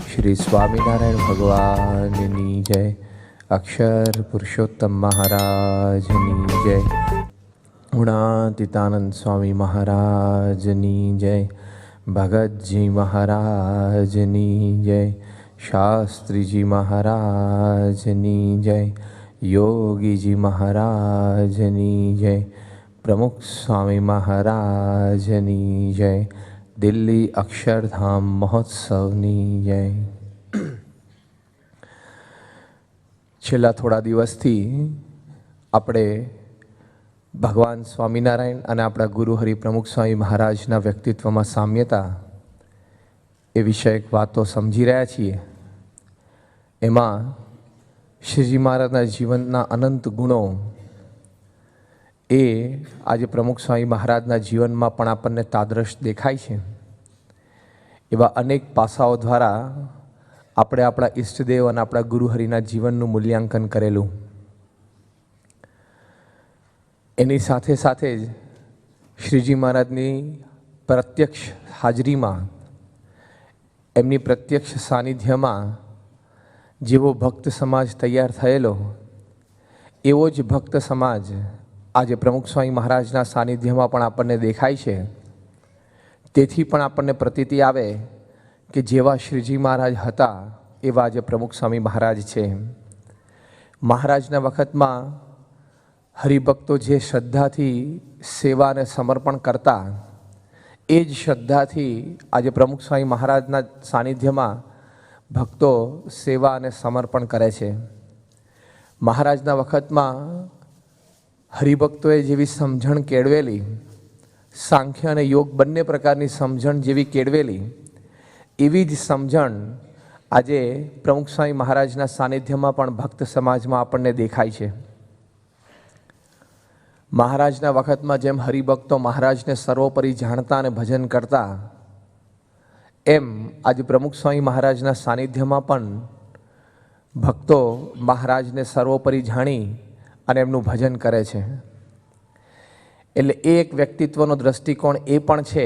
श्री स्वामीनारायण भगवाननी जय। अक्षर पुरुषोत्तम महाराजनी जय। गुणातीतानंद स्वामी महाराजनी जय। भगत जी महाराजनी जय। शास्त्री जी महाराजनी जय। योगी जी महाराजनी जय। प्रमुख स्वामी महाराजनी जय। दिल्ली अक्षरधाम महोत्सवनी जय। છેલ્લા થોડા દિવસથી આપણે ભગવાન સ્વામિનારાયણ અને આપણા ગુરુ હરિ પ્રમુખ સ્વામી મહારાજના વ્યક્તિત્વમાં સામ્યતા એ વિષયક વાતો સમજી રહ્યા છીએ। એમાં શ્રીજી મહારાજના જીવનના અનંત ગુણો એ આજે પ્રમુખ સ્વામી મહારાજના જીવનમાં પણ આપણને તાદ્રશ દેખાય છે। એવા અનેક પાસાઓ દ્વારા આપણે આપણા ઈષ્ટદેવ અને આપણા ગુરુહરિના જીવનનું મૂલ્યાંકન કરેલું। એની સાથે સાથે જ શ્રીજી મહારાજની પ્રત્યક્ષ હાજરીમાં, એમની પ્રત્યક્ષ સાનિધ્યમાં જેવો ભક્ત સમાજ તૈયાર થયેલો, એવો જ ભક્ત સમાજ આજે પ્રમુખ સ્વામી મહારાજના સાનિધ્યમાં પણ આપણને દેખાય છે। તેથી પણ આપણને પ્રતીતિ આવે કે જેવા શ્રીજી મહારાજ હતા એવા આજે પ્રમુખ સ્વામી મહારાજ છે। મહારાજના વખતમાં હરિભક્તો જે શ્રદ્ધાથી સેવા અને સમર્પણ કરતા, એ જ શ્રદ્ધાથી આજે પ્રમુખ સ્વામી મહારાજના સાનિધ્યમાં ભક્તો સેવા અને સમર્પણ કરે છે। મહારાજના વખતમાં હરિભક્તોએ જેવી સમજણ કેળવેલી, સાંખ્ય અને યોગ બંને પ્રકારની સમજણ જેવી કેળવેલી, એવી જ સમજણ આજે પ્રમુખ સ્વામી મહારાજના સાનિધ્યમાં પણ ભક્ત સમાજમાં આપણને દેખાય છે। મહારાજના વખતમાં જેમ હરિભક્તો મહારાજને સર્વોપરી જાણતા અને ભજન કરતા, એમ આજે પ્રમુખ સ્વામી મહારાજના સાનિધ્યમાં પણ ભક્તો મહારાજને સર્વોપરી જાણી અને એમનું ભજન કરે છે। એટલે એક વ્યક્તિત્વનો દ્રષ્ટિકોણ એ પણ છે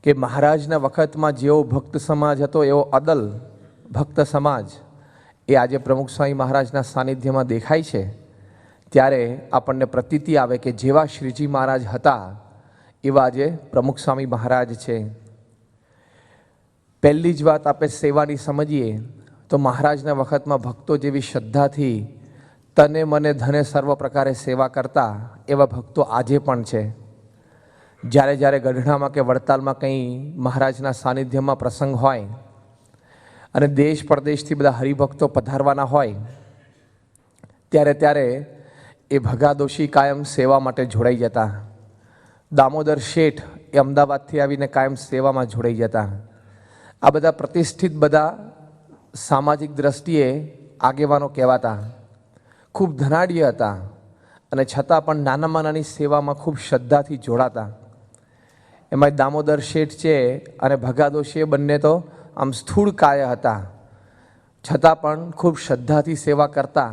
કે મહારાજના વખતમાં જેવો ભક્ત સમાજ હતો એવો અદલ ભક્ત સમાજ એ આજે પ્રમુખ સ્વામી મહારાજના સાનિધ્યમાં દેખાય છે। ત્યારે આપણને પ્રતીતિ આવે કે જેવા શ્રીજી મહારાજ હતા એવા આજે પ્રમુખ સ્વામી મહારાજ છે। પહેલી જ વાત આપણે સેવાની સમજીએ તો મહારાજના વખતમાં ભક્તો જેવી શ્રદ્ધાથી તને મને ધને સર્વ પ્રકારે સેવા કરતા એવા ભક્તો આજે પણ છે। જ્યારે જ્યારે ગઢડામાં કે વડતાલમાં કંઈ મહારાજના સાનિધ્યમાં પ્રસંગ હોય અને દેશ પરદેશથી બધા હરિભક્તો પધારવાના હોય, ત્યારે ત્યારે એ ભગાદોશી કાયમ સેવા માટે જોડાઈ જતા। દામોદર શેઠ એ અમદાવાદથી આવીને કાયમ સેવામાં જોડાઈ જતા। આ બધા પ્રતિષ્ઠિત, બધા સામાજિક દ્રષ્ટિએ આગેવાનો કહેવાતા, ખૂબ ધનાઢ્ય હતા અને છતાં પણ નાનામાં નાની સેવામાં ખૂબ શ્રદ્ધાથી જોડાતા। એમાં દામોદર શેઠ છે અને ભગાદોશી બંને તો આમ સ્થૂળ કાય હતા, છતાં પણ ખૂબ શ્રદ્ધાથી સેવા કરતા।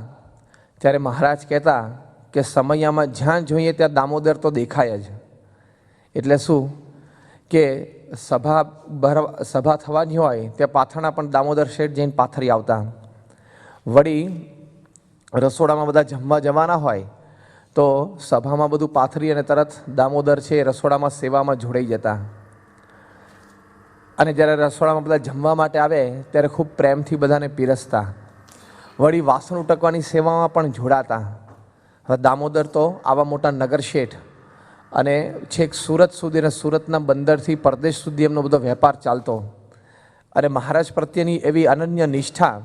ત્યારે મહારાજ કહેતા કે સમયમાં જ્યાં જોઈએ ત્યાં દામોદર તો દેખાય જ। એટલે શું કે સભા થવાની હોય ત્યાં પાથરણા પણ દામોદર શેઠ જઈને પાથરી આવતા। વળી રસોડામાં બધા જમવા જવાના હોય તો સભામાં બધું પાથરી અને તરત દામોદર છે એ રસોડામાં સેવામાં જોડાઈ જતા। અને જ્યારે રસોડામાં બધા જમવા માટે આવે ત્યારે ખૂબ પ્રેમથી બધાને પીરસતા। વળી વાસણ ઉટકવાની સેવામાં પણ જોડાતા। હવે દામોદર તો આવા મોટા નગર શેઠ અને છેક સુરત સુધી અને સુરતના બંદરથી પરદેશ સુધી એમનો બધો વેપાર ચાલતો। અને મહારાજ પ્રત્યેની એવી અનન્ય નિષ્ઠા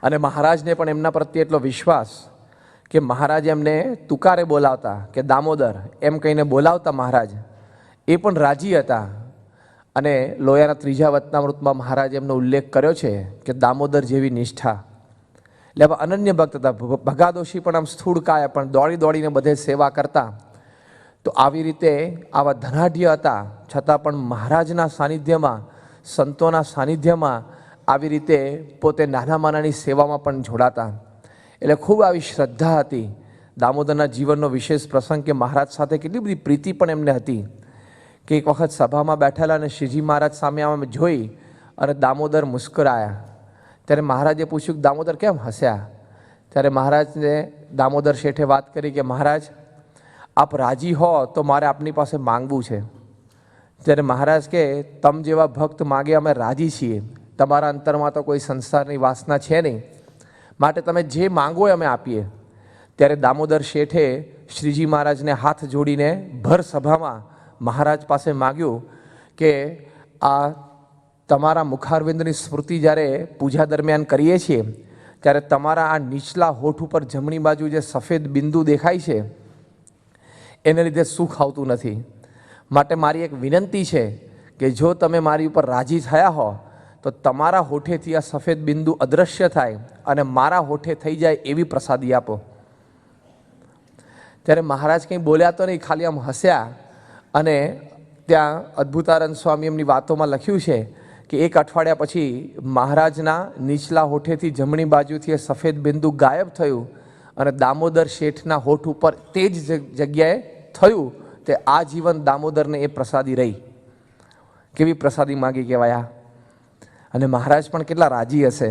અને મહારાજને પણ એમના પ્રત્યે એટલો વિશ્વાસ કે મહારાજ એમને તુકારે બોલાવતા કે દામોદર એમ કહીને બોલાવતા મહારાજ, એ પણ રાજી હતા। અને લોયાના ત્રીજા વચનામૃતમાં મહારાજ એમનો ઉલ્લેખ કર્યો છે કે દામોદર જેવી નિષ્ઠા। એટલે હવે અનન્ય ભક્ત હતા। ભગાદોશી પણ આમ સ્થૂળ કાયા, પણ દોડી દોડીને બધે સેવા કરતા। તો આવી રીતે આવા ધનાઢ્ય હતા, છતાં પણ મહારાજના સાનિધ્યમાં, સંતોના સાનિધ્યમાં આવી રીતે પોતે નાનામાં નાની સેવામાં પણ જોડાતા। એટલે ખૂબ આવી શ્રદ્ધા હતી। દામોદરના જીવનનો વિશેષ પ્રસંગ કે મહારાજ સાથે કેટલી બધી પ્રીતિ પણ એમને હતી કે એક વખત સભામાં બેઠેલા અને શ્રીજી મહારાજ સામે આમ જોઈ અને દામોદર મુસ્કરાયા. ત્યારે મહારાજે પૂછ્યું કે દામોદર કેમ હસ્યા? ત્યારે મહારાજને દામોદર શેઠે વાત કરી કે મહારાજ, આપ રાજી હો તો મારે આપની પાસે માંગવું છે. ત્યારે મહારાજ કે તમ જેવા ભક્ત માગે અમે રાજી છીએ, તમારા અંતરમાં તો કોઈ સંસારની વાસના છે નહીં, માટે તમે જે માંગો એ અમે આપીએ. ત્યારે દામોદર શેઠે શ્રીજી મહારાજને હાથ જોડીને ભર સભામાં મહારાજ પાસે માગ્યું કે આ તમારા મુખારવિંદની સ્મૃતિ જ્યારે પૂજા દરમિયાન કરીએ છીએ ત્યારે તમારા આ નીચલા હોઠ ઉપર જમણી બાજુ જે સફેદ બિંદુ દેખાય છે એને લીધે સુખ આવતું નથી. માટે મારી એક વિનંતી છે કે જો તમે મારી ઉપર રાજી થયા હો તો તમારા હોઠેથી આ સફેદ બિંદુ અદૃશ્ય થાય અને મારા હોઠે થઈ જાય એવી પ્રસાદી આપો. ત્યારે મહારાજ કંઈ બોલ્યા તો નહીં, ખાલી આમ હસ્યા. અને ત્યાં અદ્ભુતાનંદ સ્વામી એમની વાતોમાં લખ્યું છે કે એક અઠવાડિયા પછી મહારાજના નીચલા હોઠેથી જમણી બાજુથી એ સફેદ બિંદુ ગાયબ થયું અને દામોદર શેઠના હોઠ ઉપર તે જ જગ્યાએ થયું. તે આજીવન દામોદરને એ પ્રસાદી રહી. કેવી પ્રસાદી માગી કહેવાય! અને મહારાજ પણ કેટલા રાજી હશે.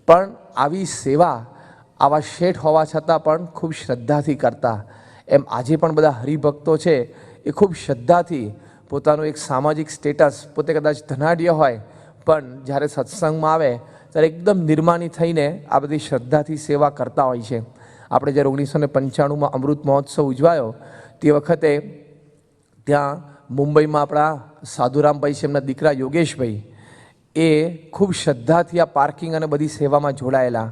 પણ આવી સેવા આવા શેઠ હોવા છતાં પણ ખૂબ શ્રદ્ધાથી કરતા. એમ આજે પણ બધા હરિભક્તો છે એ ખૂબ શ્રદ્ધાથી પોતાનું એક સામાજિક સ્ટેટસ, પોતે કદાચ ધનાઢ્ય હોય પણ જ્યારે સત્સંગમાં આવે ત્યારે એકદમ નિર્માની થઈને આ બધી શ્રદ્ધાથી સેવા કરતા હોય છે. આપણે જ્યારે 1995માં અમૃત મહોત્સવ ઉજવાયો તે વખતે ત્યાં મુંબઈમાં આપણા સાધુરામભાઈ છે, એમના દીકરા યોગેશભાઈ, એ ખૂબ શ્રદ્ધાથી આ પાર્કિંગ અને બધી સેવામાં જોડાયેલા.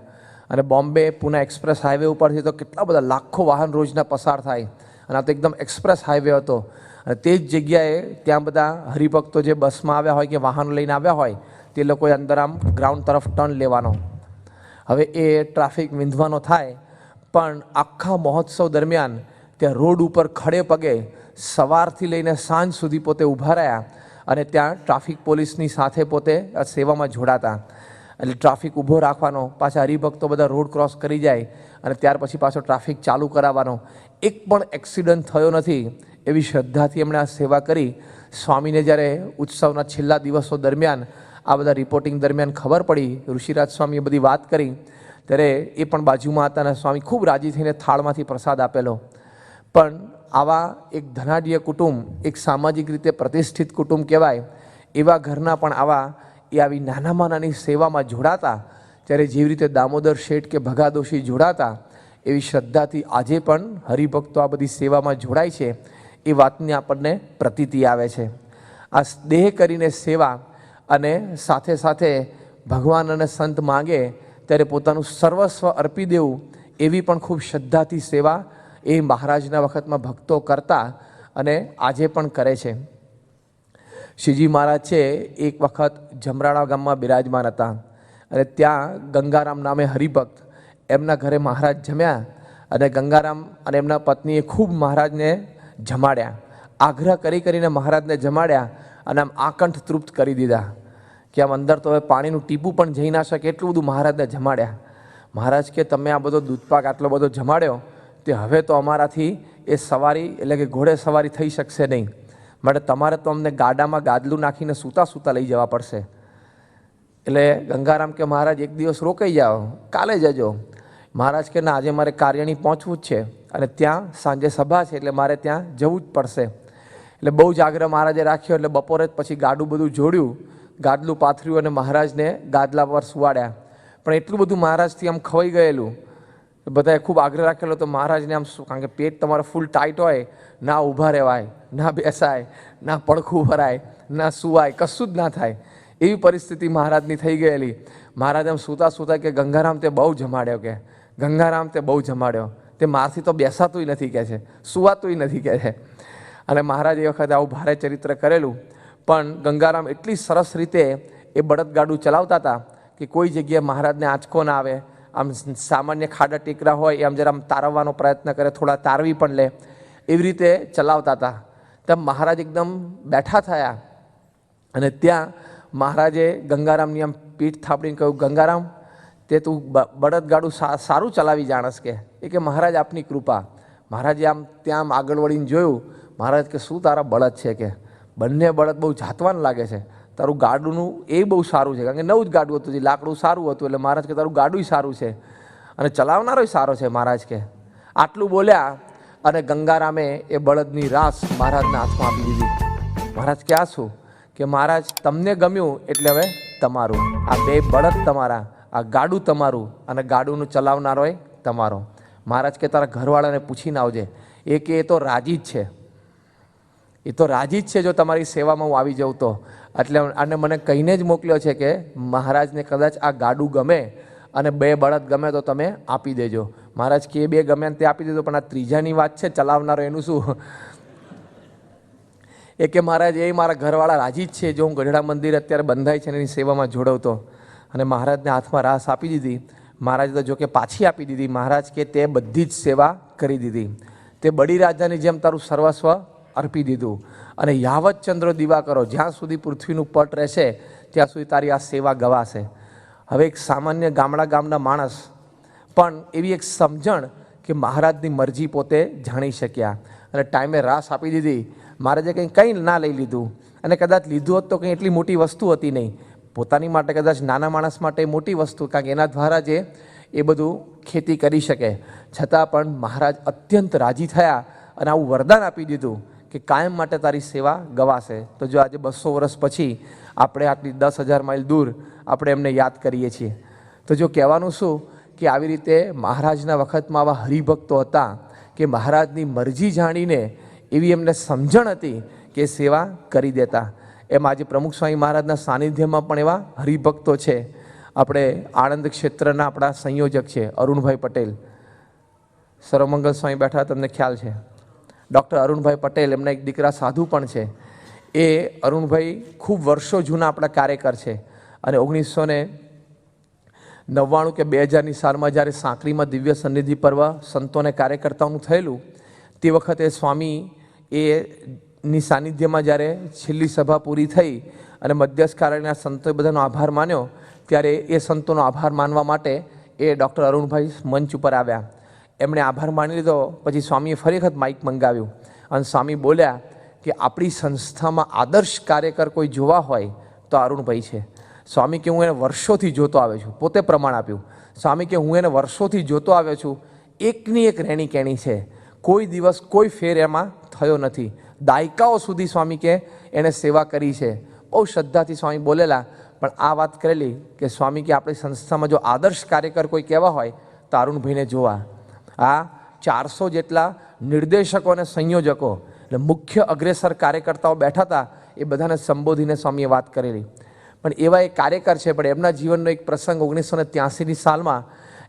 અને બોમ્બે પુના એક્સપ્રેસ હાઈવે ઉપરથી તો કેટલા બધા લાખો વાહન રોજના પસાર થાય અને આ તો એકદમ એક્સપ્રેસ હાઈવે હતો. અને તે જ જગ્યાએ ત્યાં બધા હરિભક્તો જે બસમાં આવ્યા હોય કે વાહનો લઈને આવ્યા હોય તે લોકોએ અંદર આમ ગ્રાઉન્ડ તરફ ટર્ન લેવાનો. હવે એ ટ્રાફિક વિંધવાનો થાય પણ આખા મહોત્સવ દરમિયાન ત્યાં રોડ ઉપર ખડે પગે સવારથી લઈને સાંજ સુધી પોતે ઊભા રહ્યા અને ત્યાં ટ્રાફિક પોલીસની સાથે પોતે સેવામાં જોડાતા. એટલે ટ્રાફિક ઊભો રાખવાનો, પાછા હરિભક્તો બધા રોડ ક્રોસ કરી જાય અને ત્યાર પછી પાછો ટ્રાફિક ચાલુ કરાવવાનો. એક પણ એક્સિડન્ટ થયો નથી એવી શ્રદ્ધાથી એમણે આ સેવા કરી. સ્વામીને જ્યારે ઉત્સવના છેલ્લા દિવસો દરમિયાન આ બધા રિપોર્ટિંગ દરમિયાન ખબર પડી, ઋષિરાજ સ્વામીએ બધી વાત કરી, ત્યારે એ પણ બાજુમાં હતા અને સ્વામી ખૂબ રાજી થઈને થાળમાંથી પ્રસાદ આપેલો. પણ આવા એક ધનાઢ્ય કુટુંબ, એક સામાજિક રીતે પ્રતિષ્ઠિત કુટુંબ કહેવાય એવા ઘરના પણ આવી નાનામાં નાની સેવામાં જોડાતા. ત્યારે જેવી રીતે દામોદર શેઠ કે ભગાદોશી જોડાતા એવી શ્રદ્ધાથી આજે પણ હરિભક્તો આ બધી સેવામાં જોડાય છે એ વાતની આપણને પ્રતીતિ આવે છે. આ દેહ કરીને સેવા અને સાથે સાથે ભગવાન અને સંત માગે ત્યારે પોતાનું સર્વસ્વ અર્પી દેવું એવી પણ ખૂબ શ્રદ્ધાથી સેવા એ મહારાજના વખતમાં ભક્તો કરતા અને આજે પણ કરે છે. શ્રીજી મહારાજ છે એક વખત જમરાળા ગામમાં બિરાજમાન હતા અને ત્યાં ગંગારામ નામે હરિભક્ત એમના ઘરે મહારાજ જમ્યા અને ગંગારામ અને એમના પત્નીએ ખૂબ મહારાજને જમાડ્યા. આગ્રહ કરીને મહારાજને જમાડ્યા અને આમ આકંઠ તૃપ્ત કરી દીધા કે આમ અંદર તો હવે પાણીનું ટીપું પણ જઈ ના શકે એટલું બધું મહારાજને જમાડ્યા. મહારાજ કે તમે આ બધો દૂધપાક આટલો બધો જમાડ્યો તે હવે તો અમારાથી એ સવારી એટલે કે ઘોડે સવારી થઈ શકશે નહીં, માટે તમારે તો અમને ગાડામાં ગાદલું નાખીને સૂતા સૂતા લઈ જવા પડશે. એટલે ગંગારામ કે મહારાજ એક દિવસ રોકાઈ જાઓ, કાલે જજો. મહારાજ કે ના, આજે મારે કાર્યણી પહોંચવું જ છે અને ત્યાં સાંજે સભા છે એટલે મારે ત્યાં જવું જ પડશે. એટલે બહુ જ આગ્રહ મહારાજે રાખ્યો. એટલે બપોરે જ પછી ગાડું બધું જોડ્યું, ગાદલું પાથર્યું અને મહારાજને ગાદલા પર સુવાડ્યા. પણ એટલું બધું મહારાજથી આમ ખવાઈ ગયેલું, બધાએ ખૂબ આગ્રહ રાખેલો તો મહારાજને આમ શું, કારણ કે પેટ તમારે ફૂલ ટાઈટ હોય, ના ઊભા રહેવાય, ના બેસાય, ના પડખું ભરાય, ના સુવાય, કશું જ ના થાય એવી પરિસ્થિતિ મહારાજની થઈ ગયેલી. મહારાજ આમ સૂતા સૂતા કે ગંગારામ તે બહુ જમાડ્યો, કે ગંગારામ તે બહુ જમાડ્યો, તે મારથી તો બેસાતુંય નથી કહે છે, સુવાતુંય નથી કહે છે. અને મહારાજ એ વખતે આવું ભારે ચરિત્ર કરેલું. પણ ગંગારામ એટલી સરસ રીતે એ બળદગાડું ચલાવતા હતા કે કોઈ જગ્યાએ મહારાજને આંચકો ના આવે. આમ સામાન્ય ખાડા ટેકરા હોય એ આમ જરા તારવવાનો પ્રયત્ન કરે, થોડા તારવી પણ લે, એવી રીતે ચલાવતા હતા. તેમ મહારાજ એકદમ બેઠા થયા અને ત્યાં મહારાજે ગંગારામની આમ પીઠ થાપડીને કહ્યું, ગંગારામ તે તું બળદગાડું સારું ચલાવી જાણસ કે? એ કે મહારાજ આપની કૃપા. મહારાજે આમ ત્યાં આમ આગળ વળીને જોયું. મહારાજ કે શું તારા બળદ છે? કે બંને બળદ બહુ જાતવાન લાગે છે, તારું ગાડુંનું એ બહુ સારું છે, કારણ કે નવું જ ગાડું હતું, જે લાકડું સારું હતું, એટલે મહારાજ કે તારું ગાડું સારું છે અને ચલાવનારો સારો છે મહારાજ કે. આટલું બોલ્યા અને ગંગારામે એ બળદની રાસ મહારાજના હાથમાં આપી દીધી. મહારાજ ક્યાં શું કે મહારાજ તમને ગમ્યું એટલે હવે તમારું, આ બે બળદ તમારા, આ ગાડું તમારું અને ગાડુંનું ચલાવનારો એ તમારો. મહારાજ કે તારા ઘરવાળાને પૂછીને આવજે, એ કે એ તો રાજી જ છે, એ તો રાજી જ છે જો તમારી સેવામાં હું આવી જાઉં તો. એટલે અને મને કહીને જ મોકલ્યો છે કે મહારાજને કદાચ આ ગાડું ગમે અને બે બળદ ગમે તો તમે આપી દેજો. મહારાજ કે બે ગમે તે આપી દેજો, પણ આ ત્રીજાની વાત છે ચલાવનારો એનું શું? એ કે મહારાજ એ મારા ઘરવાળા રાજી જ છે, જો હું ગઢડા મંદિર અત્યારે બંધાય છે એની સેવામાં જોડાવતો. અને મહારાજને હાથમાં રાસ આપી દીધી. મહારાજ તો જો કે પાછી આપી દીધી. મહારાજ કે તે બધી જ સેવા કરી દીધી, તે બળી રાજાની જેમ તારું સર્વસ્વ અર્પી દીધું અને યાવત ચંદ્ર દીવા કરો, જ્યાં સુધી પૃથ્વીનું પટ રહેશે ત્યાં સુધી તારી આ સેવા ગવાશે. હવે એક સામાન્ય ગામના માણસ પણ એવી એક સમજણ કે મહારાજની મરજી પોતે જાણી શક્યા અને ટાઈમે રાસ આપી દીધી. મહારાજે કંઈ ના લઈ લીધું, અને કદાચ લીધું હોત તો કંઈ એટલી મોટી વસ્તુ હતી નહીં. પોતાની માટે કદાચ નાના માણસ માટે મોટી વસ્તુ, કારણ કે એના દ્વારા જે એ બધું ખેતી કરી શકે. છતાં પણ મહારાજ અત્યંત રાજી થયા અને આવું વરદાન આપી દીધું કે કાયમ માટે તારી સેવા ગવાશે. તો જો આજે 200 વર્ષ પછી આપણે આટલી 10,000 માઇલ દૂર આપણે એમને યાદ કરીએ છીએ. તો જો કહેવાનું શું કે આવી રીતે મહારાજના વખતમાં આવા હરિભક્તો હતા કે મહારાજની મરજી જાણીને એવી એમને સમજણ હતી કે સેવા કરી દેતા. એમ આજે પ્રમુખ સ્વામી મહારાજના સાનિધ્યમાં પણ એવા હરિભક્તો છે. આપણે આણંદ ક્ષેત્રના આપણા સંયોજક છે અરુણભાઈ પટેલ, સર્વમંગલ સ્વામી બેઠા, તમને ખ્યાલ છે. ડૉક્ટર અરુણભાઈ પટેલ, એમના એક દીકરા સાધુ પણ છે. એ અરુણભાઈ ખૂબ વર્ષો જૂના આપણા કાર્યકર છે અને 1999 કે 2000ની સાલમાં જ્યારે સાંકરીમાં દિવ્ય સન્નિધિ પર્વ સંતોને કાર્યકર્તાઓનું થયેલું તે વખતે સ્વામી એની સાનિધ્યમાં જ્યારે છેલ્લી સભા પૂરી થઈ અને મધ્યસ્થ કાર્યના સંતોએ બધાનો આભાર માન્યો, ત્યારે એ સંતોનો આભાર માનવા માટે એ ડૉક્ટર અરુણભાઈ મંચ ઉપર આવ્યા. એમણે આભાર માની લીધો. પછી સ્વામીએ ફરી વખત માઇક મંગાવ્યું અને સ્વામી બોલ્યા કે આપણી સંસ્થામાં આદર્શ કાર્યકર કોઈ જોવા હોય તો અરુણભાઈ છે. સ્વામી કે હું એને વર્ષોથી જોતો આવ્યો છું, પોતે પ્રમાણ આપ્યું. સ્વામી કે હું એને વર્ષોથી જોતો આવ્યો છું, એકની એક રહેણી કહેણી છે, કોઈ દિવસ કોઈ ફેર એમાં થયો નથી. દાયકાઓ સુધી સ્વામી કે એણે સેવા કરી છે. બહુ શ્રદ્ધાથી સ્વામી બોલેલા, પણ આ વાત કરેલી કે સ્વામી કે આપણી સંસ્થામાં જો આદર્શ કાર્યકર કોઈ કહેવા હોય તો અરુણભાઈને જોવા. આ 400 જેટલા નિર્દેશકો અને સંયોજકો એટલે મુખ્ય અગ્રેસર કાર્યકર્તાઓ બેઠા હતા, એ બધાને સંબોધીને સ્વામીએ વાત કરેલી. પણ એવા એક કાર્યકર છે, પણ એમના જીવનનો એક પ્રસંગ 1983ની સાલમાં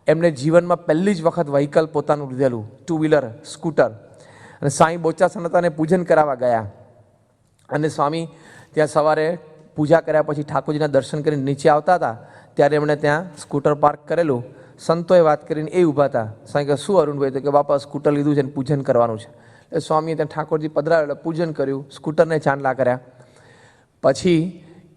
એમને જીવનમાં પહેલી જ વખત વ્હીકલ પોતાનું લીધેલું, 2 વ્હીલર સ્કૂટર. અને સ્વામી બોચાસણ હતા અને પૂજન કરાવવા ગયા અને સ્વામી ત્યાં સવારે પૂજા કર્યા પછી ઠાકોરજીના દર્શન કરીને નીચે આવતા હતા ત્યારે એમણે ત્યાં સ્કૂટર પાર્ક કરેલું. સંતોએ વાત કરીને એ ઊભા હતા. સ્વામી કહે શું અરુણભાઈ? તો કે બાપા સ્કૂટર લીધું છે અને પૂજન કરવાનું છે. એટલે સ્વામીએ ત્યાં ઠાકોરજી પધરાવ્યા એટલે પૂજન કર્યું, સ્કૂટરને ચાંદલા કર્યા. પછી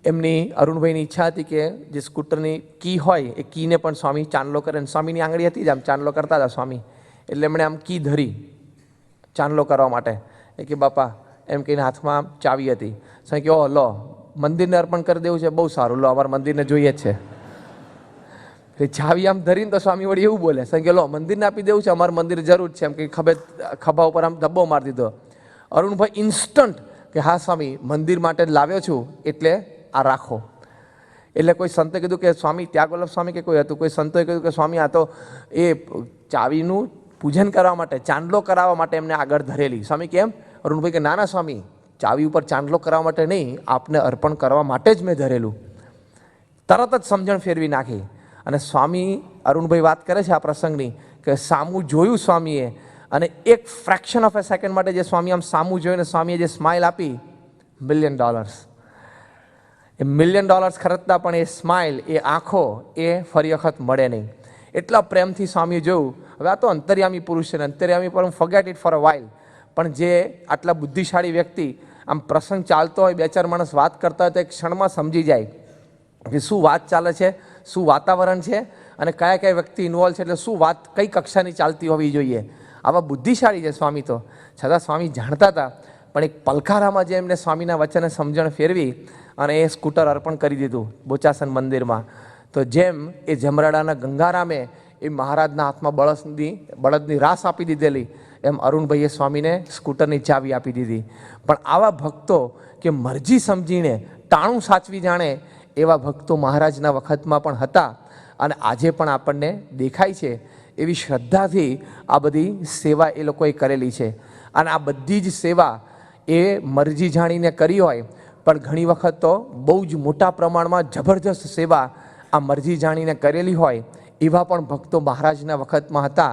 એમની અરુણભાઈની ઈચ્છા હતી કે જે સ્કૂટરની કી હોય એ કીને પણ સ્વામી ચાંદલો કરે. અને સ્વામીની આંગળી હતી જ આમ ચાંદલો કરતા હતા સ્વામી, એટલે એમણે આમ કી ધરી ચાંદલો કરવા માટે. એ કે બાપા એમ કહીને હાથમાં ચાવી હતી. સ્વામી કહે ઓ લો, મંદિરને અર્પણ કરી દેવું છે, બહુ સારું, લો અમારે મંદિરને જોઈએ જ છે. એટલે ચાવી આમ ધરીને તો સ્વામી વળી એવું બોલે, સ્વામી કે લો મંદિરને આપી દેવું છે, અમારે મંદિર જરૂર છે. એમ કે ખભા ઉપર આમ ધબ્બો મારી દીધો. અરુણભાઈ ઇન્સ્ટન્ટ કે હા સ્વામી મંદિર માટે જ લાવ્યો છું, એટલે આ રાખો. એટલે કોઈ સંતે કીધું કે સ્વામી ત્યાગવલ્લભ સ્વામી કે કોઈ હતું, કોઈ સંતોએ કીધું કે સ્વામી આ તો એ ચાવીનું પૂજન કરવા માટે, ચાંદલો કરાવવા માટે એમને આગળ ધરેલી. સ્વામી કેમ? અરુણભાઈ કે ના ના સ્વામી, ચાવી ઉપર ચાંદલો કરવા માટે નહીં, આપને અર્પણ કરવા માટે જ મેં ધરેલું. તરત જ સમજણ ફેરવી નાખી. અને સ્વામી અરુણભાઈ વાત કરે છે આ પ્રસંગની કે સામું જોયું સ્વામીએ અને એક ફ્રેક્શન ઓફ એ સેકન્ડ માટે જે સ્વામી આમ સામું જોઈને સ્વામીએ જે સ્માઇલ આપી, $1 મિલિયન. એ $1 મિલિયન ખરીદતા પણ એ સ્માઇલ, એ આંખો એ ફરી વખત મળે નહીં. એટલા પ્રેમથી સ્વામીએ જોયું. હવે આ તો અંતર્યામી પુરુષ છે ને, અંતર્યામી પર forget it for a while. પણ જે આટલા બુદ્ધિશાળી વ્યક્તિ આમ પ્રસંગ ચાલતો હોય, 2-4 માણસ વાત કરતા હોય તો એક ક્ષણમાં સમજી જાય કે શું વાત ચાલે છે, શું વાતાવરણ છે અને કયા કયા વ્યક્તિ ઇન્વોલ્વ છે, એટલે શું વાત કઈ કક્ષાની ચાલતી હોવી જોઈએ. આવા બુદ્ધિશાળી છે સ્વામી. તો છતાં સ્વામી જાણતા હતા, પણ એક પલકારામાં જે એમને સ્વામીના વચને સમજણ ફેરવી અને એ સ્કૂટર અર્પણ કરી દીધું બોચાસન મંદિરમાં. તો જેમ એ જમરાડાના ગંગારામે એ મહારાજના હાથમાં બળદની રાસ આપી દીધેલી, એમ અરુણભાઈએ સ્વામીને સ્કૂટરની ચાવી આપી દીધી. પણ આવા ભક્તો કે મરજી સમજીને ટાણું સાચવી જાણે એવા ભક્તો મહારાજના વખતમાં પણ હતા અને આજે પણ આપણને દેખાય છે. એવી શ્રદ્ધાથી આ બધી સેવા એ લોકોએ કરેલી છે. અને આ બધી જ સેવા એ મરજી જાણીને કરી હોય, પણ ઘણી વખત તો બહુ જ મોટા પ્રમાણમાં જબરજસ્ત સેવા આ મરજી જાણીને કરેલી હોય એવા પણ ભક્તો મહારાજના વખતમાં હતા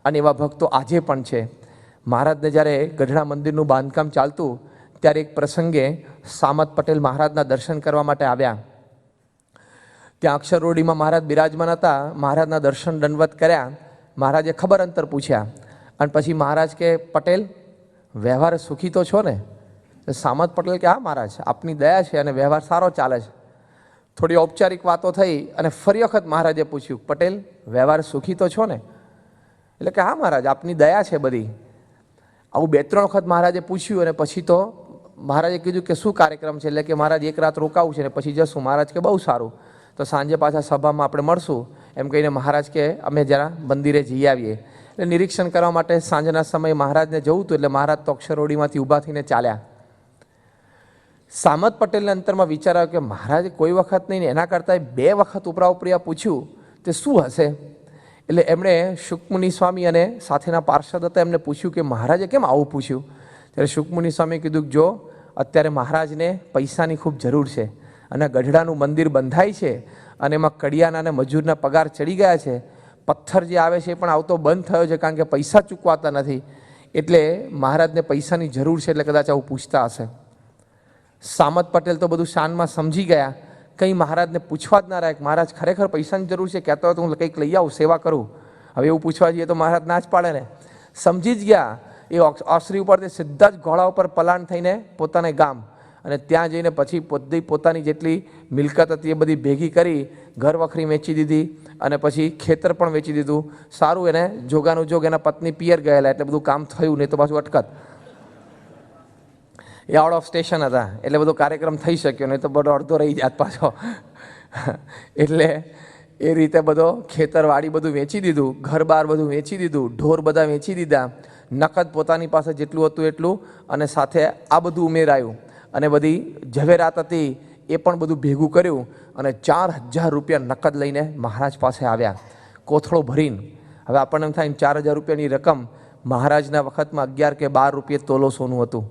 અને એવા ભક્તો આજે પણ છે. મહારાજને જ્યારે ગઢડા મંદિરનું બાંધકામ ચાલતું ત્યારે એક પ્રસંગે સામત પટેલ મહારાજના દર્શન કરવા માટે આવ્યા. ત્યાં અક્ષરરોડીમાં મહારાજ બિરાજમાન હતા. મહારાજના દર્શન દંડવત કર્યા. મહારાજે ખબર અંતર પૂછ્યા અને પછી મહારાજ કે પટેલ વ્યવહાર સુખી તો છો ને? સામત પટેલ કે હા મહારાજ, આપની દયા છે અને વ્યવહાર સારો ચાલે છે. થોડી ઔપચારિક વાતો થઈ અને ફરી વખત મહારાજે પૂછ્યું, પટેલ વ્યવહાર સુખી તો છો ને? એટલે કે હા મહારાજ, આપની દયા છે બધી. આવું 2-3 વખત મહારાજે પૂછ્યું અને પછી તો મહારાજે કીધું કે શું કાર્યક્રમ છે? એટલે કે મહારાજ એક રાત રોકાવું છે ને પછી જશું. મહારાજ કે બહુ સારું, તો સાંજે પાછા સભામાં આપણે મળશું એમ કહીને મહારાજ કે અમે જરા મંદિરે જઈ આવીએ. એટલે નિરીક્ષણ કરવા માટે સાંજના સમયે મહારાજને જવું હતું એટલે મહારાજ તો અક્ષરરોડીમાંથી ઊભા થઈને ચાલ્યા. સામત પટેલને અંતરમાં વિચાર આવ્યો કે મહારાજે કોઈ વખત નહીં ને એના કરતાં 2 વખત ઉપરા પૂછ્યું તે શું હશે? એટલે એમણે શુકમુનિ સ્વામી અને સાથેના પાર્ષદ હતા એમને પૂછ્યું કે મહારાજે કેમ આવું પૂછ્યું? ત્યારે શુકમુનિ સ્વામીએ કીધું કે જો અત્યારે મહારાજને પૈસાની ખૂબ જરૂર છે અને ગઢડાનું મંદિર બંધાય છે અને એમાં કડિયાના અને મજૂરના પગાર ચડી ગયા છે. પથ્થર જે આવે છે એ પણ આવતો બંધ થયો છે કારણ કે પૈસા ચૂકવાતા નથી. એટલે મહારાજને પૈસાની જરૂર છે એટલે કદાચ આવું પૂછતા હશે. સામત પટેલ તો બધું શાનમાં સમજી ગયા. કંઈ મહારાજને પૂછવા જ ના રહ્યા. મહારાજ ખરેખર પૈસાની જરૂર છે, કહેતો હોય તો હું કંઈક લઈ આવું, સેવા કરું. હવે એવું પૂછવા જઈએ તો મહારાજ ના જ પાડે ને. સમજી જ ગયા. એ ઓસરી ઉપરથી સીધા જ ઘોડા ઉપર પલાણ થઈને પોતાને ગામ અને ત્યાં જઈને પછી પોતાની જેટલી મિલકત હતી એ બધી ભેગી કરી ઘર વખરી વેચી દીધી અને પછી ખેતર પણ વેચી દીધું. સારું, એને જોગાનું જોગ એના પત્ની પિયર ગયેલા એટલે બધું કામ થયું, નહીં તો પાછું અટકત. એ આઉટ ઓફ સ્ટેશન હતા એટલે બધો કાર્યક્રમ થઈ શક્યો, નહીં તો બધો અડધો રહી જાત પાછો. એટલે એ રીતે બધો ખેતરવાડી બધું વેચી દીધું, ઘર બાર બધું વેચી દીધું, ઢોર બધા વેચી દીધા, નકદ પોતાની પાસે જેટલું હતું એટલું અને સાથે આ બધું ઉમેરાયું અને બધી ઝવેરાત હતી એ પણ બધું ભેગું કર્યું અને 4,000 રૂપિયા નકદ લઈને મહારાજ પાસે આવ્યા, કોથળો ભરીને. હવે આપણને એમ થાય 4,000 રૂપિયાની રકમ મહારાજના વખતમાં 11 કે 12 રૂપિયે તોલો સોનું હતું.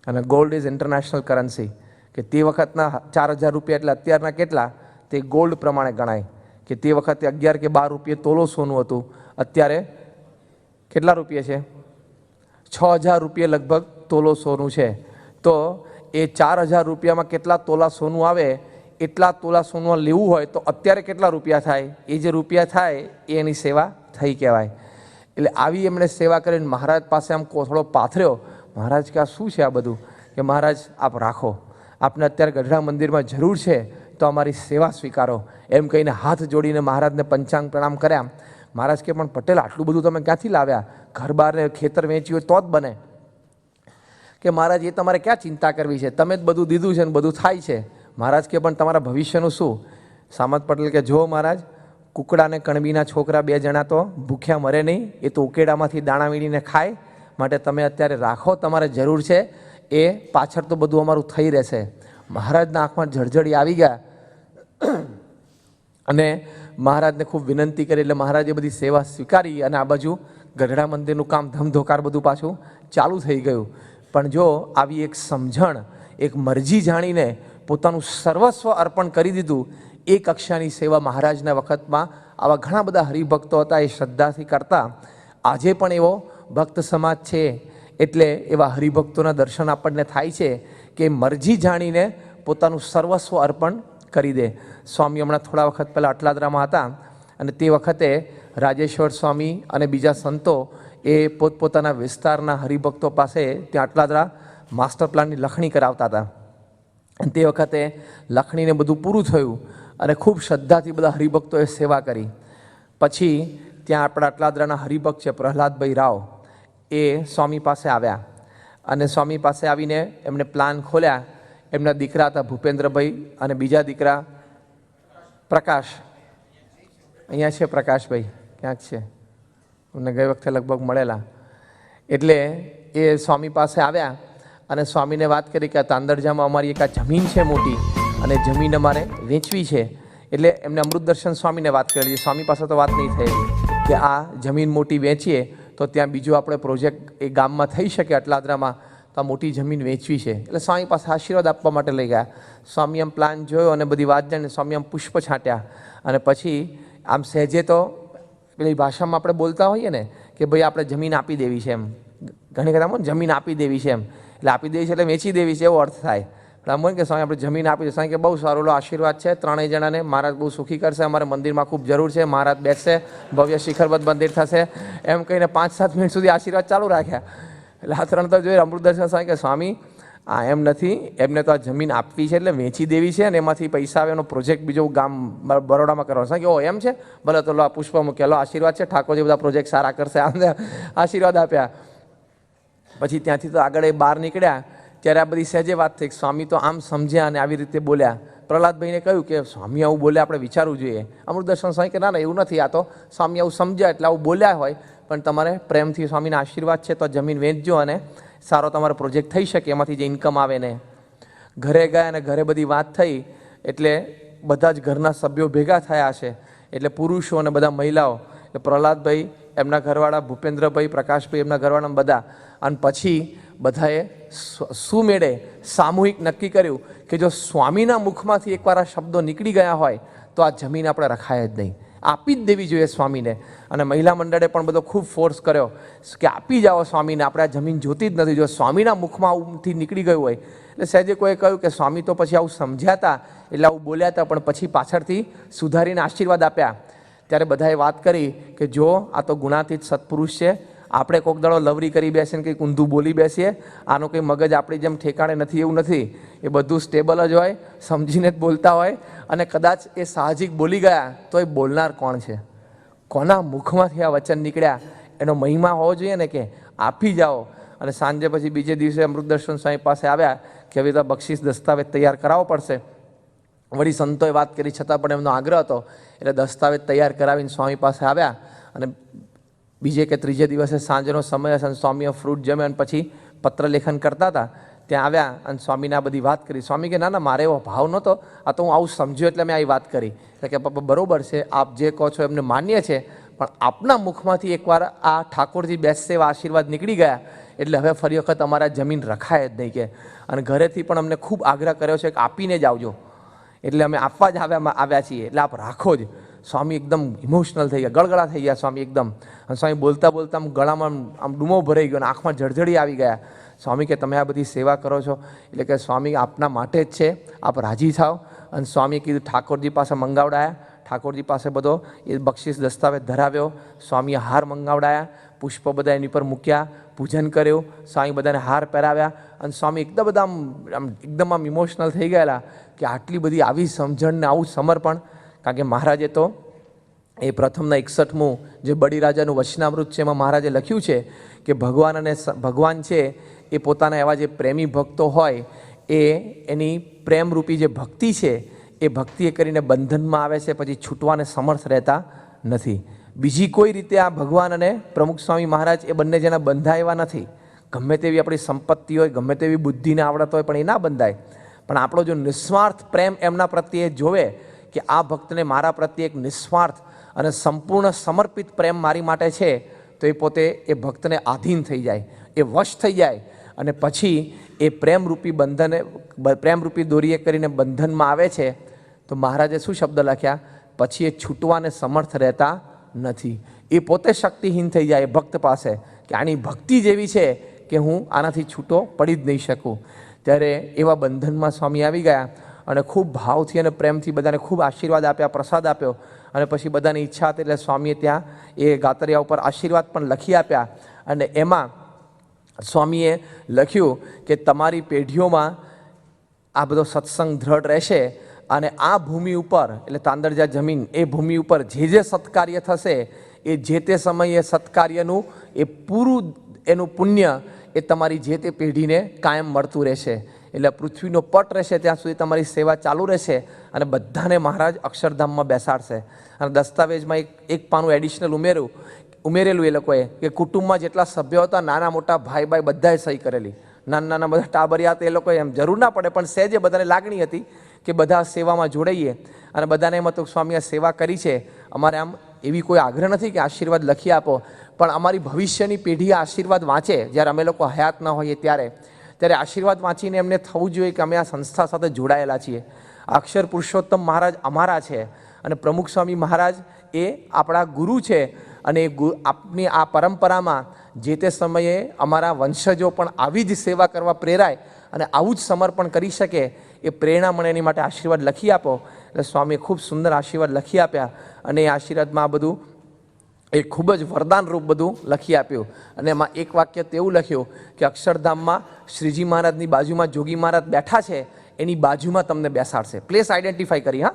અને ગોલ્ડ ઇઝ ઇન્ટરનેશનલ કરન્સી, કે તે વખતના 4,000 રૂપિયા એટલે અત્યારના કેટલા તે ગોલ્ડ પ્રમાણે ગણાય. કે તે વખતે 11 કે 12 રૂપિયે તોલો સોનું હતું. અત્યારે કેટલા રૂપિયા છે? 6,000 રૂપિયા લગભગ તોલો સોનું છે. તો એ 4,000 રૂપિયામાં કેટલા તોલા સોનું આવે? એટલા તોલા સોનું લેવું હોય તો અત્યારે કેટલા રૂપિયા થાય? એ જે રૂપિયા થાય એ એની સેવા થઈ કહેવાય. એટલે આવી એમણે સેવા કરીને મહારાજ પાસે આમ કોથળો પાથર્યો. મહારાજ કે આ શું છે આ બધું? કે મહારાજ આપ રાખો, આપને અત્યારે ગઢડા મંદિરમાં જરૂર છે તો અમારી સેવા સ્વીકારો, એમ કહીને હાથ જોડીને મહારાજને પંચાંગ પ્રણામ કર્યા. મહારાજ કે પણ પટેલ આટલું બધું તમે ક્યાંથી લાવ્યા? ઘર બારને ખેતર વેચ્યું હોય તો જ બને. કે મહારાજ એ તમારે ક્યાં ચિંતા કરવી છે, તમે જ બધું દીધું છે ને બધું થાય છે. મહારાજ કે પણ તમારા ભવિષ્યનું શું? સામત પટેલ કે જો મહારાજ, કુકડાને કણબીના છોકરા 2 જણા તો ભૂખ્યા મરે નહીં, એ તો ઉકેડામાંથી દાણા વીણીને ખાય. માટે તમે અત્યારે રાખો, તમારે જરૂર છે એ પાછળ તો બધું અમારું થઈ રહેશે. મહારાજના આંખમાં જળજળી આવી ગયા અને મહારાજને ખૂબ વિનંતી કરી એટલે મહારાજે બધી સેવા સ્વીકારી અને આ બાજુ ગઢડા મંદિરનું કામ ધમધોકાર બધું પાછું ચાલુ થઈ ગયું. પણ જો આવી એક સમજણ, એક મરજી જાણીને પોતાનું સર્વસ્વ અર્પણ કરી દીધું, એ કક્ષાની સેવા મહારાજના વખતમાં આવા ઘણા બધા હરિભક્તો હતા એ શ્રદ્ધાથી કરતા. આજે પણ એવો ભક્ત સમાજ છે એટલે એવા હરિભક્તોના દર્શન આપણને થાય છે કે મરજી જાણીને પોતાનું સર્વસ્વ અર્પણ કરી દે. સ્વામી હમણાં થોડા વખત પહેલાં અટલાદરામાં હતા અને તે વખતે રાજેશ્વર સ્વામી અને બીજા સંતો એ પોતપોતાના વિસ્તારના હરિભક્તો પાસે ત્યાં અટલાદરા માસ્ટર પ્લાનની લખણી કરાવતા હતા. અને તે વખતે લખણીને બધું પૂરું થયું અને ખૂબ શ્રદ્ધાથી બધા હરિભક્તોએ સેવા કરી. પછી ત્યાં આપણા અટલાદરાના હરિભક્ત છે પ્રહલાદભાઈ રાવ, એ સ્વામી પાસે આવ્યા અને સ્વામી પાસે આવીને એમણે પ્લાન ખોલ્યા. એમના દીકરા હતા ભૂપેન્દ્રભાઈ અને બીજા દીકરા પ્રકાશ. અહીંયા છે પ્રકાશભાઈ, ક્યાંક છે, અમને ગઈ વખતે લગભગ મળેલા. એટલે એ સ્વામી પાસે આવ્યા અને સ્વામીને વાત કરી કે તાંદરજામાં અમારી એક આ જમીન છે મોટી અને જમીન અમારે વેચવી છે. એટલે એમને અમૃતદર્શન સ્વામીને વાત કરેલી. સ્વામી પાસે તો વાત નહીં થયેલી કે આ જમીન મોટી વેચીએ તો ત્યાં બીજો આપણે પ્રોજેક્ટ એ ગામમાં થઈ શકે અટલાદરામાં, તો આ મોટી જમીન વેચવી છે. એટલે સ્વામી પાસે આશીર્વાદ આપવા માટે લઈ ગયા. સ્વામી આમ પ્લાન જોયો અને બધી વાત જાણીને સ્વામી આમ પુષ્પ છાંટ્યા અને પછી આમ સહેજે તો પેલી ભાષામાં આપણે બોલતા હોઈએ ને કે ભાઈ આપણે જમીન આપી દેવી છે, એમ ઘણી વખત જમીન આપી દેવી છે, એમ એટલે આપી દેવી છે એટલે વેચી દેવી છે એવો અર્થ થાય. એટલે આમ કે સ્વામી આપણે જમીન આપી દે. સ્વામી કે બહુ સારો આશીર્વાદ છે, ત્રણેય જણાને મહારાજ બહુ સુખી કરશે, અમારે મંદિરમાં ખૂબ જરૂર છે, મહારાજ બેસશે, ભવ્ય શિખરબદ્ધ મંદિર થશે, એમ કહીને 5-7 મિનિટ સુધી આશીર્વાદ ચાલુ રાખ્યા. એટલે આ ત્રણ તો જોઈએ અમૃતદર્શન સ્વામી કે સ્વામી આ એમ નથી, એમને તો આ જમીન આપવી છે એટલે વેચી દેવી છે અને એમાંથી પૈસા આવે એનો પ્રોજેક્ટ બીજો ગામ બરોડામાં કરવાનો. સ્વામી કે ઓ એમ છે, ભલે તો લો આ પુષ્પ મૂક્યા, લો આશીર્વાદ છે, ઠાકોરજી બધા પ્રોજેક્ટ સારા કરશે, આમને આશીર્વાદ આપ્યા. પછી ત્યાંથી તો આગળ એ બહાર નીકળ્યા ત્યારે આ બધી સહેજે વાત થઈ. સ્વામી તો આમ સમજ્યા અને આવી રીતે બોલ્યા. પ્રહલાદભાઈને કહ્યું કે સ્વામી આવું બોલ્યા, આપણે વિચારવું જોઈએ. અમૃતદર્શન સ્વામી કે ના ના એવું નથી, આ તો સ્વામી આવું સમજ્યા એટલે આવું બોલ્યા હોય, પણ તમારે પ્રેમથી સ્વામીના આશીર્વાદ છે તો જમીન વેચજો અને સારો તમારો પ્રોજેક્ટ થઈ શકે, એમાંથી જે ઇન્કમ આવે ને. ઘરે ગયા અને ઘરે બધી વાત થઈ એટલે બધા જ ઘરના સભ્યો ભેગા થયા છે, એટલે પુરુષો અને બધા મહિલાઓ, એટલે પ્રહલાદભાઈ, એમના ઘરવાળા ભૂપેન્દ્રભાઈ, પ્રકાશભાઈ, એમના ઘરવાળા બધા. અને પછી બધાએ સુમેળે સામૂહિક નક્કી કર્યું કે જો સ્વામીના મુખમાંથી એકવાર આ શબ્દો નીકળી ગયા હોય તો આ જમીન આપણે રખાય જ નહીં, આપી જ દેવી જોઈએ સ્વામીને. અને મહિલા મંડળે પણ બધો ખૂબ ફોર્સ કર્યો કે આપી જાઓ સ્વામીને, આપણે આ જમીન જોતી જ નથી. જો સ્વામીના મુખમાં આવથી નીકળી ગયું હોય એટલે સહેજે કોઈએ કહ્યું કે સ્વામી તો પછી આવું સમજ્યા હતા એટલે આવું બોલ્યા હતા, પણ પછી પાછળથી સુધારીને આશીર્વાદ આપ્યા. ત્યારે બધાએ વાત કરી કે જો આ તો ગુણાતીત સત્પુરુષ છે, આપણે કોઈક દાડો લવરી કરી બેસીને કંઈક ઊંધું બોલી બેસીએ, આનો કંઈ મગજ આપણી જેમ ઠેકાણે નથી એવું નથી, એ બધું સ્ટેબલ જ હોય, સમજીને જ બોલતા હોય. અને કદાચ એ સાહજિક બોલી ગયા તો એ બોલનાર કોણ છે, કોના મુખમાંથી આ વચન નીકળ્યા, એનો મહિમા હોવો જોઈએ ને કે આપી જાઓ. અને સાંજે પછી બીજે દિવસે અમૃતદર્શન સ્વામી પાસે આવ્યા કે હવે તો બક્ષિસ દસ્તાવેજ તૈયાર કરાવવો પડશે. વળી સંતોએ વાત કરી છતાં પણ એમનો આગ્રહ હતો એટલે દસ્તાવેજ તૈયાર કરાવીને સ્વામી પાસે આવ્યા. અને બીજે કે ત્રીજે દિવસે સાંજનો સમય હશે, સ્વામીએ ફ્રૂટ જમે અને પછી પત્રલેખન કરતા હતા, ત્યાં આવ્યા અને સ્વામીને આ બધી વાત કરી. સ્વામી કે ના ના મારે એવો ભાવ નહોતો, આ તો હું આવું સમજ્યો એટલે મેં આવી વાત કરી. એટલે કે પપ્પા બરોબર છે, આપ જે કહો છો એમને માન્ય છે, પણ આપના મુખમાંથી એકવાર આ ઠાકોરજી બેસશે એવા આશીર્વાદ નીકળી ગયા એટલે હવે ફરી વખત અમારા જમીન રખાય જ નહીં કે. અને ઘરેથી પણ અમને ખૂબ આગ્રહ કર્યો છે કે આપીને જ આવજો, એટલે અમે આપવા જ આવ્યા છીએ, એટલે આપ રાખો જ. સ્વામી એકદમ ઇમોશનલ થઈ ગયા, ગળગળા થઈ ગયા સ્વામી એકદમ. અને સ્વામી બોલતા બોલતા આમ ગળામાં આમ ડૂમો ભરાઈ ગયો અને આંખમાં જળજળી આવી ગયા. સ્વામી કે તમે આ બધી સેવા કરો છો એટલે કે સ્વામી આપના માટે જ છે, આપ રાજી થાવ. અને સ્વામીએ કીધું ઠાકોરજી પાસે મંગાવડાયા, ઠાકોરજી પાસે બધો એ બક્ષિસ દસ્તાવેજ ધરાવ્યો. સ્વામીએ હાર મંગાવડાયા, પુષ્પ બધા એની પર મૂક્યા, પૂજન કર્યું, સ્વામી બધાને હાર પહેરાવ્યા. અને સ્વામી એકદમ આમ ઇમોશનલ થઈ ગયેલા કે આટલી બધી આવી સમજણ ને આવું સમર્પણ. કારણ કે મહારાજે તો એ પ્રથમના 61મું જે બળીરાજાનું વચનામૃત છે એમાં મહારાજે લખ્યું છે કે ભગવાન છે એ પોતાના એવા જે પ્રેમી ભક્તો હોય એ એની પ્રેમરૂપી જે ભક્તિ છે એ ભક્તિ કરીને બંધનમાં આવે છે, પછી છૂટવાને સમર્થ રહેતા નથી. બીજી કોઈ રીતે આ ભગવાન અને પ્રમુખ સ્વામી મહારાજ એ બંને જેના બંધાય એવા નથી. ગમે તેવી આપણી સંપત્તિ હોય, ગમે તેવી બુદ્ધિને આવડત હોય, પણ એ ના બંધાય. પણ આપણો જો નિસ્વાર્થ પ્રેમ એમના પ્રત્યે જોવે કે આ ભક્તને મારા પ્રત્યે એક નિસ્વાર્થ અને સંપૂર્ણ સમર્પિત પ્રેમ મારી માટે છે, તો એ પોતે એ ભક્તને આધીન થઈ જાય, એ વશ થઈ જાય. અને પછી એ પ્રેમરૂપી પ્રેમરૂપી દોરીએ કરીને બંધનમાં આવે છે. તો મહારાજે શું શબ્દ લખ્યા, પછી એ છૂટવાને સમર્થ રહેતા નથી. એ પોતે શક્તિહીન થઈ જાય ભક્ત પાસે કે આની ભક્તિ જેવી છે કે હું આનાથી છૂટો પડી જ નહીં શકું. ત્યારે એવા બંધનમાં સ્વામી આવી ગયા અને ખૂબ ભાવથી અને પ્રેમથી બધાને ખૂબ આશીર્વાદ આપ્યા, પ્રસાદ આપ્યો. અને પછી બધાની ઈચ્છા હતી એટલે સ્વામીએ ત્યાં એ ગાતરિયા ઉપર આશીર્વાદ પણ લખી આપ્યા. અને એમાં સ્વામીએ લખ્યું કે તમારી પેઢીઓમાં આ બધો સત્સંગ દ્રઢ રહેશે અને આ ભૂમિ ઉપર એટલે તાંદરજા જમીન એ ભૂમિ ઉપર જે સત્કાર્ય થશે એ જે તે સમયે સત્કાર્યનું એ પૂરું એનું પુણ્ય એ તમારી જે તે પેઢીને કાયમ મળતું રહેશે. એટલે પૃથ્વીનો પટ રહેશે ત્યાં સુધી તમારી સેવા ચાલુ રહેશે અને બધાને મહારાજ અક્ષરધામમાં બેસાડશે. અને દસ્તાવેજમાં એક પાનું એડિશનલ ઉમેરેલું એ લોકોએ કે કુટુંબમાં જેટલા સભ્યો હતા નાના મોટા ભાઈ બધાએ સહી કરેલી. નાના નાના બધા ટાબરિયા હતા, એ લોકોએ એમ જરૂર ના પડે પણ સહેજે બધાને લાગણી હતી કે બધા સેવામાં જોડાઈએ. અને બધાને એમ હતું સ્વામી આ સેવા કરી છે, અમારે આમ એવી કોઈ આગ્રહ નથી કે આશીર્વાદ લખી આપો, પણ અમારી ભવિષ્યની પેઢી આશીર્વાદ વાંચે જ્યારે અમે લોકો હયાત ન હોઈએ ત્યારે આશીર્વાદ વાંચીને એમને થવું જોઈએ કે અમે આ સંસ્થા સાથે જોડાયેલા છીએ. અક્ષર પુરુષોત્તમ મહારાજ અમારા છે અને પ્રમુખ સ્વામી મહારાજ એ આપણા ગુરુ છે. અને આપની આ પરંપરામાં જે તે સમયે અમારા વંશજો પણ આવી જ સેવા કરવા પ્રેરાય અને આવું જ સમર્પણ કરી શકે એ પ્રેરણા મળે એની માટે આશીર્વાદ લખી આપો. એટલે સ્વામીએ ખૂબ સુંદર આશીર્વાદ લખી આપ્યા અને એ આશીર્વાદમાં આ બધું એ ખૂબ જ વરદાનરૂપ બધું લખી આપ્યું. અને એમાં એક વાક્ય તેવું લખ્યું કે અક્ષરધામમાં શ્રીજી મહારાજની બાજુમાં જોગી મહારાજ બેઠા છે, એની બાજુમાં તમને બેસાડશે. પ્લેસ આઈડેન્ટિફાઈ કરી, હા,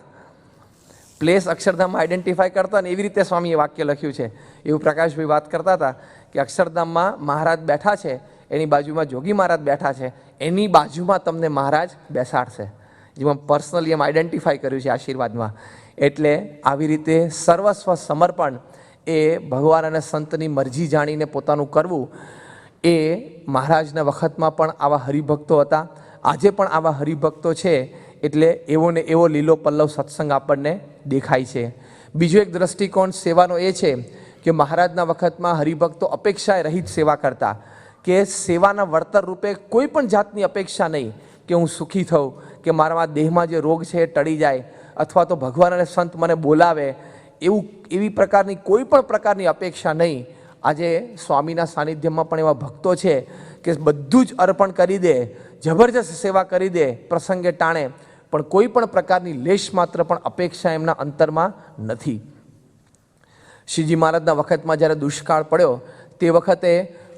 પ્લેસ અક્ષરધામમાં આઈડેન્ટિફાઈ કરતા અને એવી રીતે સ્વામીએ વાક્ય લખ્યું છે. એવું પ્રકાશભાઈ વાત કરતા હતા કે અક્ષરધામમાં મહારાજ બેઠા છે, એની બાજુમાં જોગી મહારાજ બેઠા છે, એની બાજુમાં તમને મહારાજ બેસાડશે. જેમાં પર્સનલી એમ આઈડેન્ટિફાઈ કર્યું છે આશીર્વાદમાં. એટલે આવી રીતે સર્વસ્વ સમર્પણ એ ભગવાન અને સંતની મરજી જાણીને પોતાનું કરવું એ મહારાજના વખતમાં પણ આવા હરિભક્તો હતા, આજે પણ આવા હરિભક્તો છે. એટલે એવો ને એવો લીલો પલ્લવ સત્સંગ આપણને દેખાય છે. બીજો એક દ્રષ્ટિકોણ સેવાનો એ છે કે મહારાજના વખતમાં હરિભક્તો અપેક્ષાએ રહિત સેવા કરતા, કે સેવાના વળતર રૂપે કોઈ પણ જાતની અપેક્ષા નહીં કે હું સુખી થઉં, કે મારા દેહમાં જે રોગ છે એ ટળી જાય, અથવા તો ભગવાન અને સંત મને બોલાવે, એવી પ્રકારની કોઈ પણ પ્રકારની અપેક્ષા નહીં. આજે સ્વામીના સાનિધ્યમાં પણ એવા ભક્તો છે કે બધું જ અર્પણ કરી દે, જબરજસ્ત સેવા કરી દે પ્રસંગે ટાણે, પણ કોઈ પણ પ્રકારની લેશ માત્ર પણ અપેક્ષા એમના અંતરમાં નથી. શ્રીજી મહારાજના વખતમાં જ્યારે દુષ્કાળ પડ્યો તે વખતે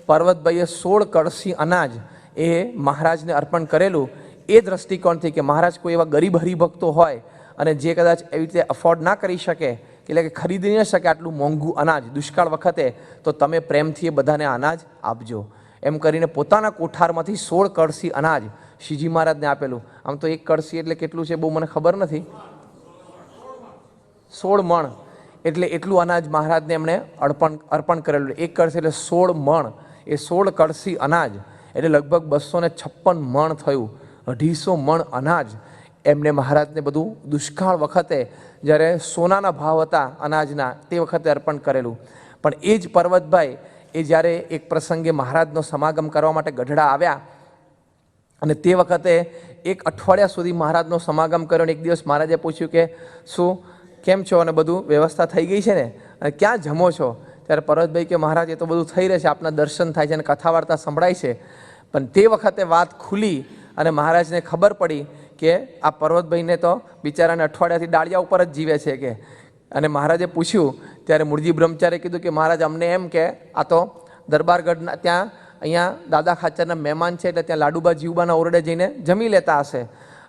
પર્વતભાઈએ 16 કળશી અનાજ એ મહારાજને અર્પણ કરેલું. એ દ્રષ્ટિકોણથી કે મહારાજ કોઈ એવા ગરીબ હરિભક્તો હોય અને જે કદાચ એવી રીતે અફોર્ડ ના કરી શકે, એટલે કે ખરીદી ન શકે આટલું મોંઘું અનાજ દુષ્કાળ વખતે, તો તમે પ્રેમથી એ બધાને અનાજ આપજો. એમ કરીને પોતાના કોઠારમાંથી 16 કળશી અનાજ શ્રીજી મહારાજને આપેલું. આમ તો એક કળશી એટલે કેટલું છે બહુ મને ખબર નથી, 16 મણ એટલે એટલું અનાજ મહારાજને એમણે અર્પણ કરેલું. એક કળશી એટલે 16 મણ, એ 16 કળશી અનાજ એટલે લગભગ 256 મણ થયું. 250 મણ અનાજ એમને મહારાજને બધું દુષ્કાળ વખતે જ્યારે સોનાના ભાવ હતા અનાજના તે વખતે અર્પણ કરેલું. પણ એ જ પર્વતભાઈ એ જ્યારે એક પ્રસંગે મહારાજનો સમાગમ કરવા માટે ગઢડા આવ્યા અને તે વખતે એક અઠવાડિયા સુધી મહારાજનો સમાગમ કર્યો. અને એક દિવસ મહારાજે પૂછ્યું કે શું કેમ છો અને બધું વ્યવસ્થા થઈ ગઈ છે ને, અને ક્યાં જમો છો? ત્યારે પર્વતભાઈ કે મહારાજ એ તો બધું થઈ રહે છે, આપના દર્શન થાય છે અને કથા વાર્તા સંભળાય છે. પણ તે વખતે વાત ખુલી અને મહારાજને ખબર પડી કે આ પર્વતભાઈને તો બિચારાને અઠવાડિયાથી ડાળિયા ઉપર જ જીવે છે કે. અને મહારાજે પૂછ્યું ત્યારે મૂળજી બ્રહ્મચાર્યે કીધું કે મહારાજ અમને એમ કે આ તો દરબારગઢના ત્યાં અહીંયા દાદા ખાચરના મહેમાન છે એટલે ત્યાં લાડુબા જીવબાના ઓરડે જઈને જમી લેતા હશે.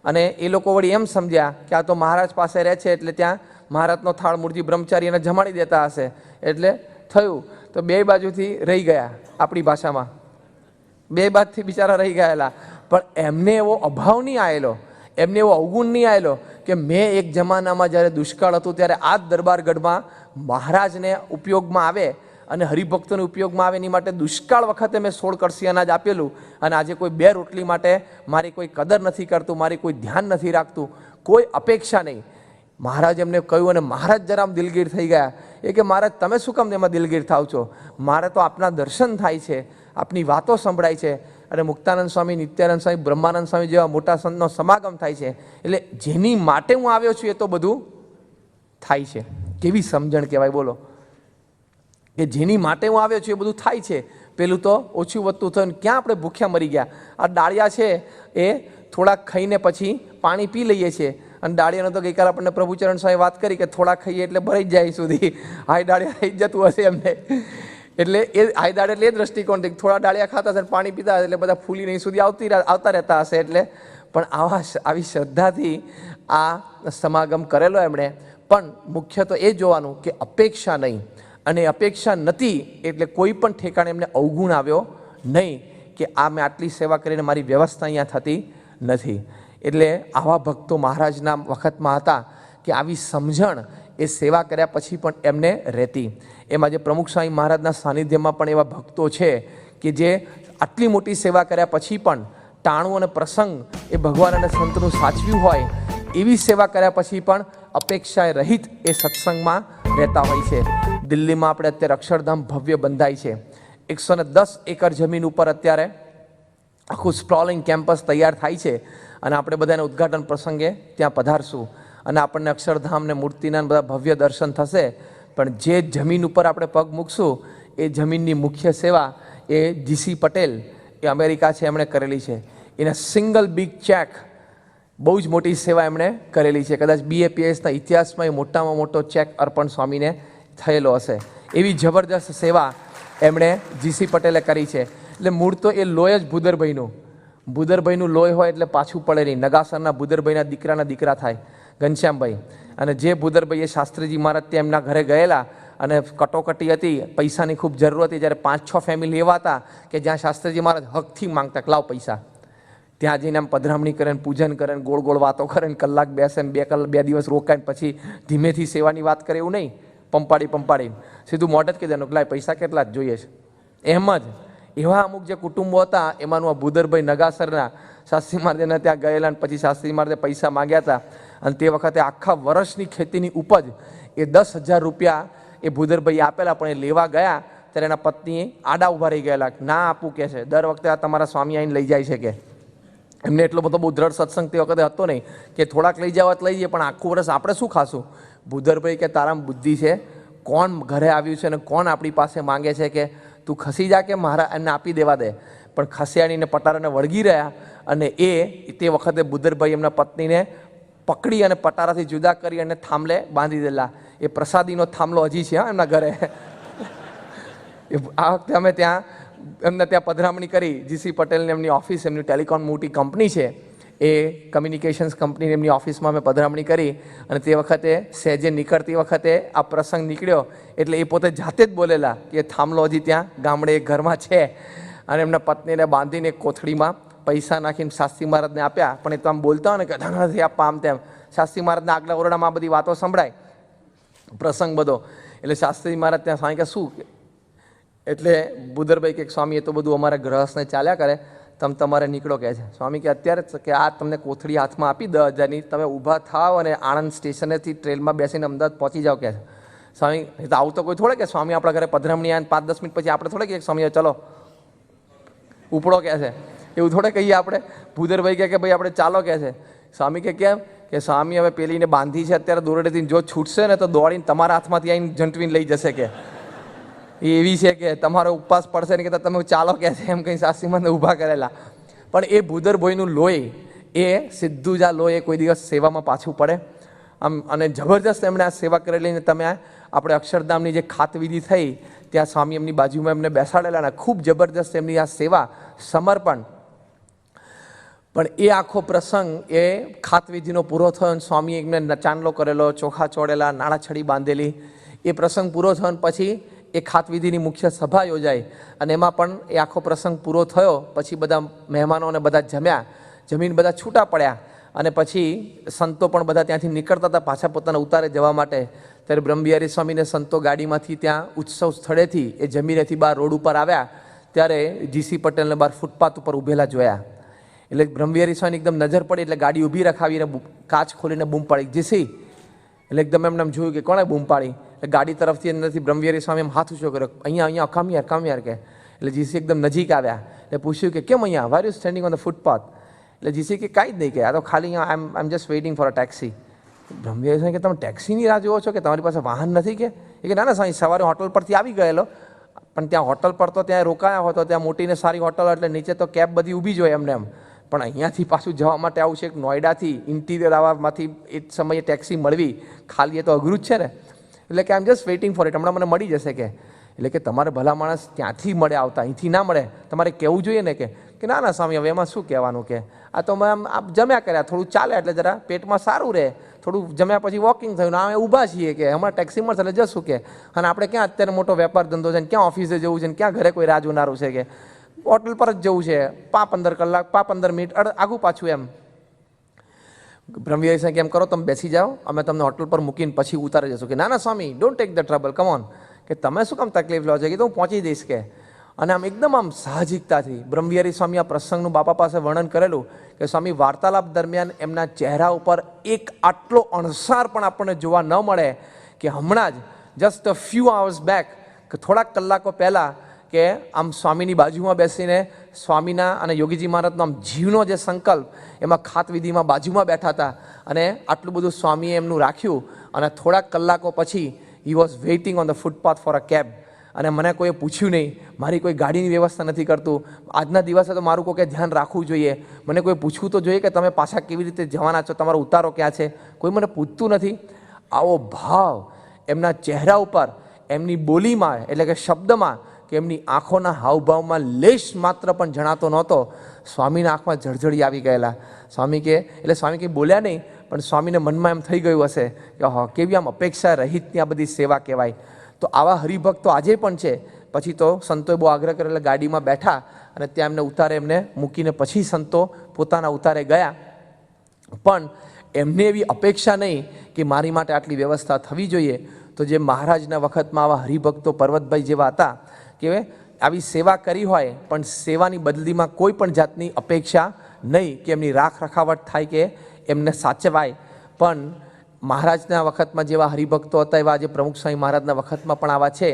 અને એ લોકો વળી એમ સમજ્યા કે આ તો મહારાજ પાસે રહે છે એટલે ત્યાં મહારાજનો થાળ મૂળજી બ્રહ્મચારી એને જમાડી દેતા હશે. એટલે થયું તો બે બાજુથી રહી ગયા, આપણી ભાષામાં બે બાજુથી બિચારા રહી ગયેલા. પણ એમને એવો અભાવ નહીં આવેલો, એમને એવો અવગુણ નહીં આવેલો કે મેં એક જમાનામાં જ્યારે દુષ્કાળ હતું ત્યારે આ જ દરબારગઢમાં મહારાજને ઉપયોગમાં આવે અને હરિભક્તોને ઉપયોગમાં આવે એની માટે દુષ્કાળ વખતે મેં 16 કળશી અનાજ આપેલું. અને આજે કોઈ 2 રોટલી માટે મારી કોઈ કદર નથી કરતું, મારી કોઈ ધ્યાન નથી રાખતું, કોઈ અપેક્ષા નહીં. મહારાજ એમને કહ્યું અને મહારાજ જરામ દિલગીર થઈ ગયા. એ કે મહારાજ તમે શું કામ એમાં દિલગીર થાવ છો? મારે તો આપના દર્શન થાય છે, આપની વાતો સંભળાય છે અને મુક્તાનંદ સ્વામી, નિત્યાનંદ સ્વામી, બ્રહ્માનંદ સ્વામી જેવા મોટા સંતનો સમાગમ થાય છે. એટલે જેની માટે હું આવ્યો છું એ તો બધું થાય છે. કેવી સમજણ કહેવાય બોલો, કે જેની માટે હું આવ્યો છું એ બધું થાય છે. પેલું તો ઓછું વધતું થયું ને ક્યાં આપણે ભૂખ્યા મરી ગયા. આ ડાળિયા છે એ થોડાક ખાઈને પછી પાણી પી લઈએ છીએ. અને ડાળિયાનો તો ગઈકાલે આપણને પ્રભુચરણ સ્વામી વાત કરી કે થોડા ખાઈએ એટલે ભરાઈ જાય સુધી હાઈ ડાળિયા થઈ જતું હશે એમને. એટલે એ હાઈ દાળ એટલે એ દ્રષ્ટિકોણથી થોડા ડાળિયા ખાતા હશે પાણી પીતા હશે એટલે બધા ફૂલી નહીં સુધી આવતા રહેતા હશે. એટલે પણ આવી શ્રદ્ધાથી આ સમાગમ કરેલો એમણે. પણ મુખ્ય તો એ જોવાનું કે અપેક્ષા નહીં, અને અપેક્ષા નથી એટલે કોઈ પણ ઠેકાણે એમને અવગુણ આવ્યો નહીં કે આ મેં આટલી સેવા કરીને મારી વ્યવસ્થા અહીંયા થતી નથી. એટલે આવા ભક્તો મહારાજના વખતમાં હતા કે આવી સમજણ એ સેવા કર્યા પછી પણ એમને રહેતી. એમાં જે પ્રમુખ સ્વામી મહારાજના સાનિધ્યમાં પણ એવા ભક્તો છે કે જે આટલી મોટી સેવા કર્યા પછી પણ ટાણું અને પ્રસંગ એ ભગવાન અને સંતનું સાચવ્યું હોય એવી સેવા કર્યા પછી પણ અપેક્ષાએ રહિત એ સત્સંગમાં રહેતા હોય છે. દિલ્હીમાં આપણે અત્યારે અક્ષરધામ ભવ્ય બંધાય છે. 110 એકર જમીન ઉપર અત્યારે આખું સ્પ્રોલિંગ કેમ્પસ તૈયાર થાય છે અને આપણે બધાને ઉદ્ઘાટન પ્રસંગે ત્યાં પધારશું અને આપણને અક્ષરધામ ને મૂર્તિના બધા ભવ્ય દર્શન થશે. પણ જે જમીન ઉપર આપણે પગ મૂકશું એ જમીનની મુખ્ય સેવા એ જીસી પટેલ એ અમેરિકા છે એમણે કરેલી છે. એના સિંગલ બિગ ચેક બહુ જ મોટી સેવા એમણે કરેલી છે. કદાચ BAPSના ઇતિહાસમાં એ મોટામાં મોટો ચેક અર્પણ સ્વામીને થયેલો હશે. એવી જબરદસ્ત સેવા એમણે જીસી પટેલે કરી છે. એટલે મૂળ તો એ લોય જ ભૂદરભાઈનું લોય હોય એટલે પાછું પડે નહીં. નગાસરના ભૂદરભાઈના દીકરા થાય ઘનશ્યામભાઈ. અને જે ભૂદરભાઈએ શાસ્ત્રીજી મહારાજ ત્યાં એમના ઘરે ગયેલા અને કટોકટી હતી, પૈસાની ખૂબ જરૂર હતી, જ્યારે 5-6 ફેમિલી એવા હતા કે જ્યાં શાસ્ત્રીજી મહારાજ હકથી માંગતા કે લાવ પૈસા. ત્યાં જઈને આમ પધરામણી કરે ને પૂજન કરે ને ગોળ ગોળ વાતો કરે ને કલાક બેસે ને 2 દિવસ રોકાય ને પછી ધીમેથી સેવાની વાત કરે એવું નહીં. પંપાડી સીધું મોઢ જ કહી દેવાનું કે લાય પૈસા કેટલા જ જોઈએ છે. એમ જ એવા અમુક જે કુટુંબો હતા એમાંનું આ ભૂદરભાઈ નગાસરના શાસ્ત્રી મહારાજને ત્યાં ગયેલા અને પછી શાસ્ત્રી મહારાજે પૈસા માગ્યા હતા. અને તે વખતે આખા વર્ષની ખેતીની ઉપજ એ 10,000 રૂપિયા એ ભૂદરભાઈ આપેલા. પણ એ લેવા ગયા ત્યારે એના પત્ની આડા ઊભા રહી ગયેલા, ના આપું કે છે, દર વખતે આ તમારા સ્વામી આવીને લઈ જાય છે કે. એમને એટલો બધો બહુ દ્રઢ સત્સંગ તે વખતે હતો નહીં કે થોડાક લઈ જવા લઈ જઈએ, પણ આખું વર્ષ આપણે શું ખાશું. ભૂદરભાઈ કે તારામાં બુદ્ધિ છે, કોણ ઘરે આવ્યું છે અને કોણ આપણી પાસે માંગે છે કે તું ખસી જા કે મારા એમને આપી દેવા દે. પણ ખસિયાણીને પટારાને વળગી રહ્યા અને તે વખતે ભૂદરભાઈ એમના પત્નીને પકડી અને પટારાથી જુદા કરી અને થાંભલે બાંધી દેલા. એ પ્રસાદીનો થાંભલો હજી છે એમના ઘરે. આ વખતે અમે એમને ત્યાં પધરામણી કરી. જીસી પટેલને એમની ઓફિસ, એમની ટેલિકોમ મોટી કંપની છે એ કમ્યુનિકેશન્સ કંપનીની એમની ઓફિસમાં અમે પધરામણી કરી. અને તે વખતે સહેજે નીકળતી વખતે આ પ્રસંગ નીકળ્યો એટલે એ પોતે જાતે જ બોલેલા કે થાંભલો હજી ત્યાં ગામડે ઘરમાં છે. અને એમના પત્નીને બાંધીને કોથળીમાં પૈસા નાખીને શાસ્ત્રી મહારાજને આપ્યા. પણ એ તો આમ બોલતા હોય ને કે ધનાથી આપવા આમ તેમ. શાસ્ત્રી મહારાજના આગલા ઓરડામાં આ બધી વાતો સંભળાય, પ્રસંગ બધો. એટલે શાસ્ત્રી મહારાજ ત્યાં સ્વામી કે શું, એટલે ભૂદરભાઈ કે સ્વામી એ તો બધું અમારા ગ્રહસ્થને ચાલ્યા કરે, તમારે નીકળો કહે છે. સ્વામી કે અત્યારે કે આ તમને કોથળી હાથમાં આપી 10,000ની, તમે ઊભા થાવ અને આણંદ સ્ટેશનેથી ટ્રેનમાં બેસીને અમદાવાદ પહોંચી જાઓ કહે છે. સ્વામી તો આવું તો કોઈ થોડે કે સ્વામી આપણા ઘરે પધરામણી આવે 5-10 મિનિટ પછી આપણે થોડે કે સ્વામી ચલો ઉપડો કહે છે, એવું થોડે કહીએ આપણે. ભૂદરભાઈ કે ભાઈ આપણે ચાલો કહે છે. સ્વામી કે કેમ કે સ્વામી હવે પેલીને બાંધી છે અત્યારે દોરડેથી, જો છૂટશે ને તો દોડીને તમારા હાથમાંથી આવીને ઝંટવીને લઈ જશે કે એવી છે કે તમારો ઉપવાસ પડશે ને કે તમે ચાલો કહે છે, એમ કંઈ શાસ્ત્રીમાં ઊભા કરેલા. પણ એ ભૂદરભાઈનું લોહી એ સીધું જ આ લોહી કોઈ દિવસ સેવામાં પાછું પડે આમ. અને જબરજસ્ત એમણે આ સેવા કરેલી. તમે આપણે અક્ષરધામની જે ખાતવિધિ થઈ ત્યાં સ્વામી એમની બાજુમાં એમને બેસાડેલા અને ખૂબ જબરજસ્ત એમની આ સેવા, સમર્પણ. પણ એ આખો પ્રસંગ એ ખાતવિધિનો પૂરો થયો અને સ્વામી એમને ચાંદલો કરેલો, ચોખા ચોડેલા, નાળા છડી બાંધેલી. એ પ્રસંગ પૂરો થયો અને પછી એ ખાતવિધિની મુખ્ય સભા યોજાઈ અને એમાં પણ એ આખો પ્રસંગ પૂરો થયો. પછી બધા મહેમાનોને બધા જમીન બધા છૂટા પડ્યા અને પછી સંતો પણ બધા ત્યાંથી નીકળતા હતા પાછા પોતાના ઉતારે જવા માટે. ત્યારે બ્રહ્મવિહારી સ્વામીને સંતો ગાડીમાંથી ત્યાં ઉત્સવ સ્થળેથી એ જમીનેથી બહાર રોડ ઉપર આવ્યા ત્યારે જીસી પટેલને બહાર ફૂટપાથ ઉપર ઊભેલા જોયા. એટલે બ્રહ્મવિહારી સ્વામી એકદમ નજર પડી એટલે ગાડી ઊભી રખાવીને કાચ ખોલીને બૂમ પાડી, જીસી. એટલે એકદમ એમને જોયું કે કોણે બૂમ પાડી. ગાડી તરફથી અંદરથી બ્રહ્મવિહારી સ્વામી એમ હાથ ઊંચો કર્યો, અહીંયા કમ યાર કે. એટલે જીસી એકદમ નજીક આવ્યા એટલે પૂછ્યું કે કેમ અહીંયા, why you standing on the footpath. એટલે જીસી કે કાંઈ જ નહીં કે આ તો ખાલી I am just waiting for a taxi. Brahmavihari Swami કે તમે ટેક્સીની રાહ જોવો છો કે તમારી પાસે વાહન નથી કે? એ કે ના ના સ્વામી, સવારે હોટલ પરથી આવી ગયેલો પણ ત્યાં હોટલ પર તો ત્યાં રોકાયા હોય તો ત્યાં મોટીને સારી હોટલ એટલે નીચે તો કેબ બધી ઊભી જ હોય એમને એમ. પણ અહીંયાથી પાછું જવા માટે આવું છે નોઈડાથી ઇન્ટિરિયર આવવામાંથી એ સમયે ટેક્સી મળવી ખાલી એ તો અઘરું જ છે ને. એટલે કે I am just waiting for it, હમણાં મને મળી જશે કે. એટલે કે તમારે ભલા માણસ ત્યાંથી મળે આવતા, અહીંથી ના મળે, તમારે કહેવું જોઈએ ને કે ના ના સ્વામી હવે એમાં શું કહેવાનું કે આ તો આમ આપ જમ્યા કર્યા, થોડું ચાલે એટલે જરા પેટમાં સારું રહે, થોડું જમ્યા પછી વોકિંગ થયું, અમે ઊભા છીએ કે હમણાં ટેક્સી મળશે એટલે જશું કે. અને આપણે ક્યાં અત્યારે મોટો વેપાર ધંધો છે ને ક્યાં ઓફિસે જવું છે ને ક્યાં ઘરે કોઈ રાહ જોનારું છે કે. હોટલ પર જ જવું છે, 15 કલાક 15 મિનિટ આગું પાછું એમ. બ્રહ્મવિહારી સ્વામી એમ કરો, તમે બેસી જાઓ, અમે તમને હોટલ પર મૂકીને પછી ઉતારી જશું. કે ના ના Swami, don't take the trouble, come on, કે તમે શું કામ તકલીફ લો છો, કે હું પહોંચી દઈશ કે. અને આમ એકદમ આમ સાહજિકતાથી બ્રહ્મવિહારી સ્વામી આ પ્રસંગનું બાપા પાસે વર્ણન કરેલું કે સ્વામી વાર્તાલાપ દરમિયાન એમના ચહેરા ઉપર એક આટલો અણસાર પણ આપણને જોવા ન મળે કે હમણાં જ just a few hours back, કે થોડાક કલાકો પહેલાં કે આમ સ્વામીની બાજુમાં બેસીને સ્વામીના અને યોગીજી મહારાજનો આમ જીવનો જે સંકલ્પ એમાં ખાતવિધિમાં બાજુમાં બેઠા હતા અને આટલું બધું સ્વામીએ એમનું રાખ્યું. અને થોડાક કલાકો પછી he was waiting on the footpath for a cab. અને મને કોઈએ પૂછ્યું નહીં, મારી કોઈ ગાડીની વ્યવસ્થા નથી કરતું. આજના દિવસે તો મારું કોઈ ધ્યાન રાખવું જોઈએ, મને કોઈ પૂછવું તો જોઈએ કે તમે પાછા કેવી રીતે જવાના છો, તમારો ઉતારો ક્યાં છે, કોઈ મને પૂછતું નથી. આવો ભાવ એમના ચહેરા ઉપર, એમની બોલીમાં એટલે કે શબ્દમાં કે એમની આંખોના હાવભાવમાં લેશ માત્ર પણ જણાતો નહોતો. સ્વામીના આંખમાં જળજળી આવી ગયેલા. સ્વામી કે એટલે સ્વામી કંઈ બોલ્યા નહીં, પણ સ્વામીને મનમાં એમ થઈ ગયું હશે કે હા, કેવી આમ અપેક્ષા રહિતની આ બધી સેવા કહેવાય. તો આવા હરિભક્તો આજે પણ છે. પછી તો સંતોએ બહુ આગ્રહ કરેલા ગાડીમાં બેઠા અને ત્યાં એમને ઉતારે એમને મૂકીને પછી સંતો પોતાના ઉતારે ગયા. પણ એમને એવી અપેક્ષા નહીં કે મારી માટે આટલી વ્યવસ્થા થવી જોઈએ. તો જે મહારાજના વખતમાં આવા હરિભક્તો પર્વતભાઈ જેવા હતા કે આવી સેવા કરી હોય પણ સેવાની બદલીમાં કોઈ પણ જાતની અપેક્ષા નહીં કે એમની રાખ રખાવટ થાય કે એમને સાચવાય. પણ મહારાજના વખતમાં જેવા હરિભક્તો હતા એવા આજે પ્રમુખ સ્વામી મહારાજના વખતમાં પણ આવા છે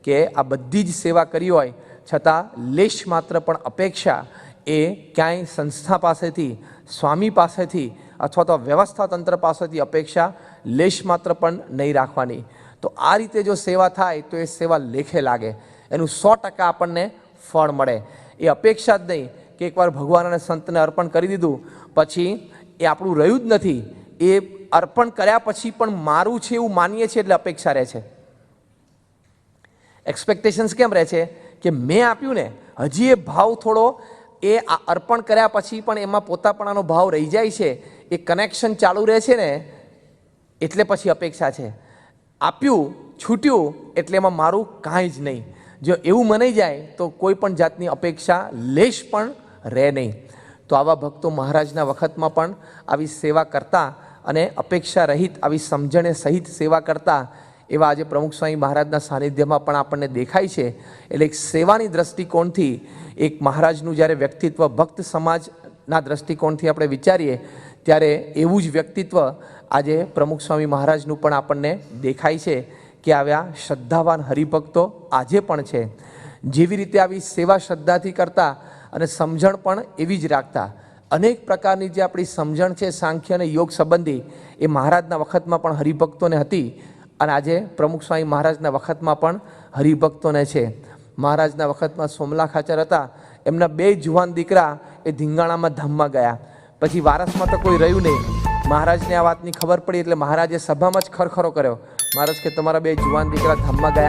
કે આ બધી જ સેવા કરી હોય છતાં લેશ માત્ર પણ અપેક્ષા એ ક્યાંય સંસ્થા પાસેથી, સ્વામી પાસેથી અથવા તો વ્યવસ્થા તંત્ર પાસેથી અપેક્ષા લેશ માત્ર પણ નહીં રાખવાની. તો આ રીતે જો સેવા થાય તો એ સેવા લેખે લાગે, એનું 100% આપણને ફળ મળે. એ અપેક્ષા જ નહીં કે એકવાર ભગવાન અને સંતને અર્પણ કરી દીધું પછી એ આપણું રહ્યું જ નથી. એ અર્પણ કર્યા પછી પણ મારું છે એવું માનીએ છીએ એટલે અપેક્ષા રહે છે. એક્સપેક્ટેશન્સ કેમ રહે છે કે મેં આપ્યું ને, હજી એ ભાવ થોડો એ અર્પણ કર્યા પછી પણ એમાં પોતાપણાનો ભાવ રહી જાય છે, એ કનેક્શન ચાલુ રહે છે ને, એટલે પછી અપેક્ષા છે. આપ્યું છૂટ્યું એટલે એમાં મારું કાંઈ જ નહીં. જો એવું મનાઈ જાય તો કોઈ પણ જાતની અપેક્ષા લેશ પણ રહે નહીં. તો આવા ભક્તો મહારાજના વખતમાં પણ આવી સેવા કરતા અને અપેક્ષા રહિત આવી સમજણે સહિત સેવા કરતા એવા આજે પ્રમુખ સ્વામી મહારાજના સાનિધ્યમાં પણ આપણને દેખાય છે. એટલે એક સેવાની દ્રષ્ટિકોણથી એક મહારાજનું જ્યારે વ્યક્તિત્વ ભક્ત સમાજના દ્રષ્ટિકોણથી આપણે વિચારીએ ત્યારે એવું જ વ્યક્તિત્વ આજે પ્રમુખ સ્વામી મહારાજનું પણ આપણને દેખાય છે કે આવ્યા શ્રદ્ધાવાન હરિભક્તો આજે પણ છે. જેવી રીતે આવી સેવા શ્રદ્ધાથી કરતા અને સમજણ પણ એવી જ રાખતા. અનેક પ્રકારની જે આપણી સમજણ છે સાંખ્ય અને યોગ સંબંધી એ મહારાજના વખતમાં પણ હરિભક્તોને હતી અને આજે પ્રમુખ સ્વામી મહારાજના વખતમાં પણ હરિભક્તોને છે. મહારાજના વખતમાં સોમલા ખાચર હતા, એમના 2 જુવાન દીકરા એ ધીંગાણામાં ધામમાં ગયા. પછી વારસમાં તો કોઈ રહ્યું નહીં. મહારાજને આ વાતની ખબર પડી એટલે મહારાજે સભામાં જ ખરખરો કર્યો. મહારાજ કે તમારા 2 જુવાન દીકરા ધામમાં ગયા.